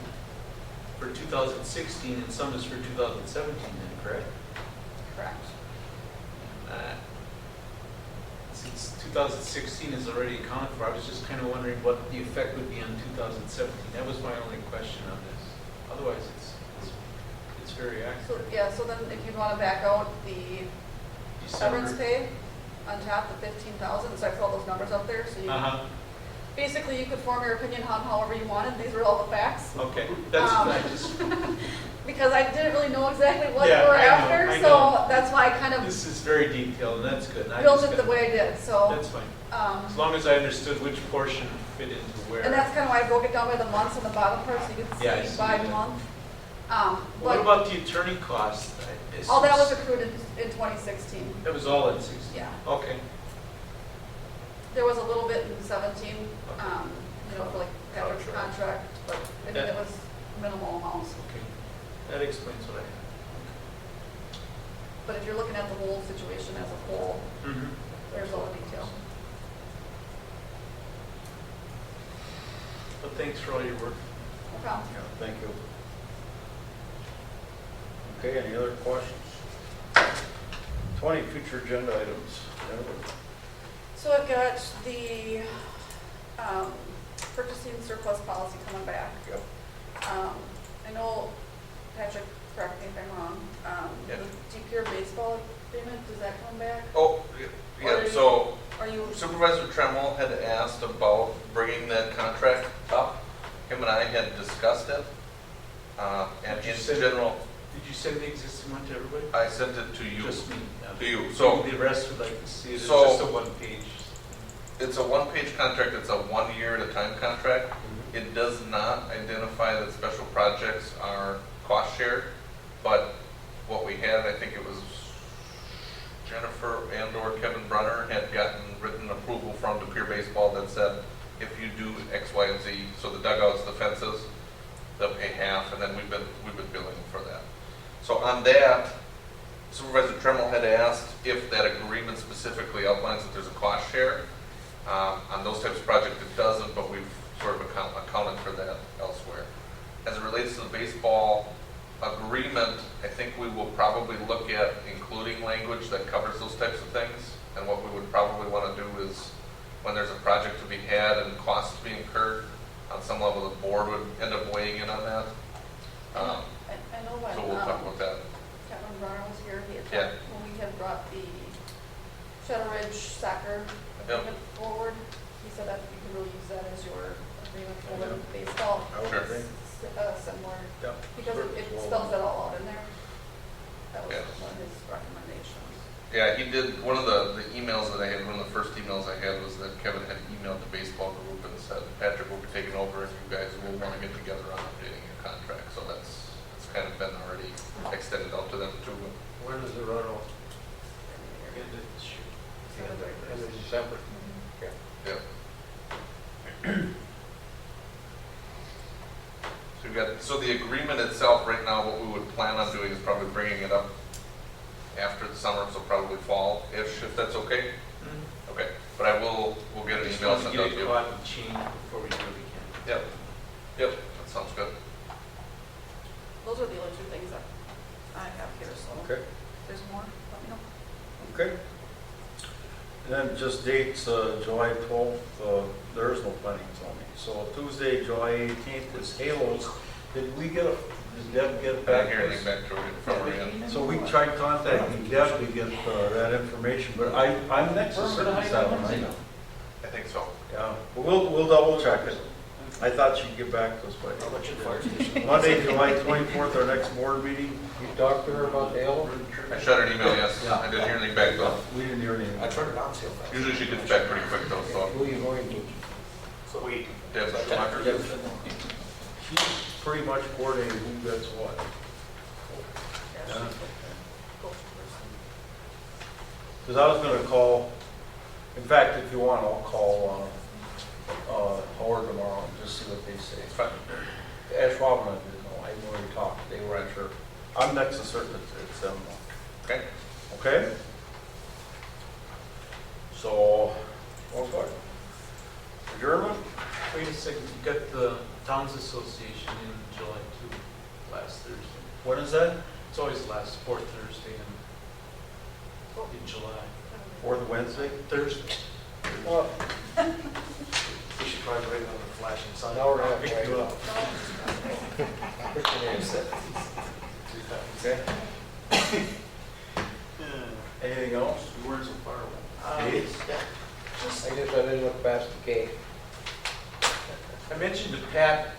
for 2016 and some is for 2017 then, correct? Correct. Since 2016 is already accounted for, I was just kind of wondering what the effect would be on 2017. That was my only question on this. Otherwise, it's very So, accurate. yeah, so then if you want to back out the severance pay on top, the 15,000, so I put all those numbers up there, so you, Uh-huh, basically you could form your opinion on however you wanted, these are all the facts. okay. That's what I just, Because I didn't really know exactly what you Yeah, were I know, after, I so know. that's why I kind of this is very detailed and that's good. And I built just it the got- way I did, so. That's fine. As Um, long as I understood which portion fit into where. and that's kind of why I broke it down by the months on the bottom part, so you could Yeah, I see see by that. month. What But about the attorney cost? all that was accrued in 2016, That was all in 16? yeah. Okay. There was a little bit in 17, for like Patrick's Contract. contract, but I mean, it was minimal amounts. Okay. That explains what I had. But if you're looking at the whole situation as a whole, Mm-hmm. there's all the detail. But thanks for all your work. No problem. Yeah, thank you. Okay, any other questions? 20, future agenda items. Jennifer? So I've got the purchasing surplus policy coming back. Yep. I know, Patrick, correct me if I'm wrong, Yeah. the DPR baseball agreement, does that come back? Oh, yeah, so Are you, Supervisor Tremmel had asked about bringing that contract up. Him and I had discussed it. And Did you in send- general, Did you send the existing one to everybody? I sent it to you. Just me. To you. So The rest would like to see it. It's So- just a one-page. it's a one-page contract, it's a 1 year at a time contract. Mm-hmm. It does not identify that special projects are cost shared, but what we had, I think it was Jennifer and/or Kevin Brunner had gotten written approval from De Pere Baseball that said, if you do X, Y, and Z, so the dugouts, the fences, they'll pay half, and then we've been billing for that. So on that, Supervisor Tremmel had asked if that agreement specifically outlines that there's a cost share. On those types of projects, it doesn't, but we've had and costs to be incurred. On some level, the board would end up weighing in on that. I know when, So we'll talk about that. Captain Bronner was here, he had Yeah. talked, when we had brought the Shadow Ridge soccer Yep. agreement forward, he said that you could really use that as your agreement for the baseball. Sure. Similar, Yeah. because it spells it all out in there. That was Yeah. one of his recommendations. Yeah, he did, one of the emails that I had, one of the first emails I had was that Kevin had emailed the baseball group and said, Patrick will be taking over and you guys will want to get together on updating your contract. So it's kind of been already extended out to them too. When does it run off? End of this year. End of December. Yep. So we've got, so the agreement itself right now, what we would plan on doing is probably bringing it up after the summer, so probably fall-ish, if that's okay? Okay, but we'll get an Just email want to sent get out it to you. caught and changed before we do it again. Yep, yep, that sounds good. Those are the only two things that I have here, so. Okay. If there's more, let me know. Okay. And then just dates, July 12th, there is no planning and zoning. So Tuesday, July 18th is Halos. Did Deb get I back? didn't hear anything back to it from her yet. So we tried contacting Deb to get that information, but I'm next to certain seven, I know. I think so. Yeah, but we'll double check it. I thought she'd get back to us by Monday, July 24th, our next board meeting. You talked to her about the L? I shot her an email, yes. Yeah. I didn't hear anything back though. We didn't hear anything. turned it on so fast. Usually she gets back pretty quick though, so. Who are you going to? Deb Schumacher? She's pretty much coordinating who gets what. Yeah, Yeah. go first. Because I was gonna call, in fact, if you want, I'll call Howard tomorrow and just see what they say. It's fine. Ash Robin, I didn't know, I knew we talked, they weren't sure. I'm next to certain it's them. Okay. Okay? So, okay. Adjournment? Wait a second, you got the Towns Association in July too, last Thursday. When is that? It's always the last fourth Thursday in July. Fourth Wednesday? Thursday. Well, We should probably write it on the flashing sign. now we're halfway. Pick you up. Put your name set. Okay. Anything else? You weren't so far away. Dave? I guess I didn't look past the cake. I mentioned to Pat,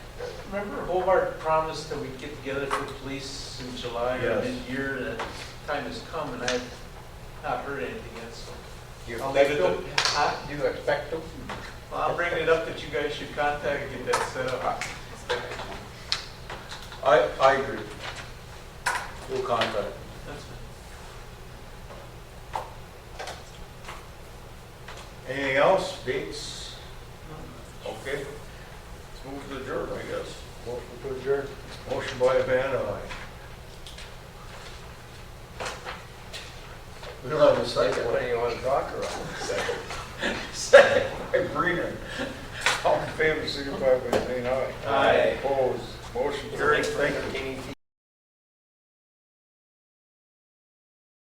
remember Hobart promised that we'd get together for police in July or Yes. mid-year, and that time has come, and I've not heard anything yet, so. Do you I'll leave expect it them? to, huh? Do you expect them? Well, I'm bringing it up that you guys should contact and get that set up. I agree. We'll contact. That's fine. Anything else? Dates? Okay. Let's move to adjourn, I guess. Motion to adjourn. Motion by Van, aye. We don't have a second. What do you want to talk about? Second by Breener. All in favor, signify by saying aye. Aye. Opposed? Motion carried. Thank you.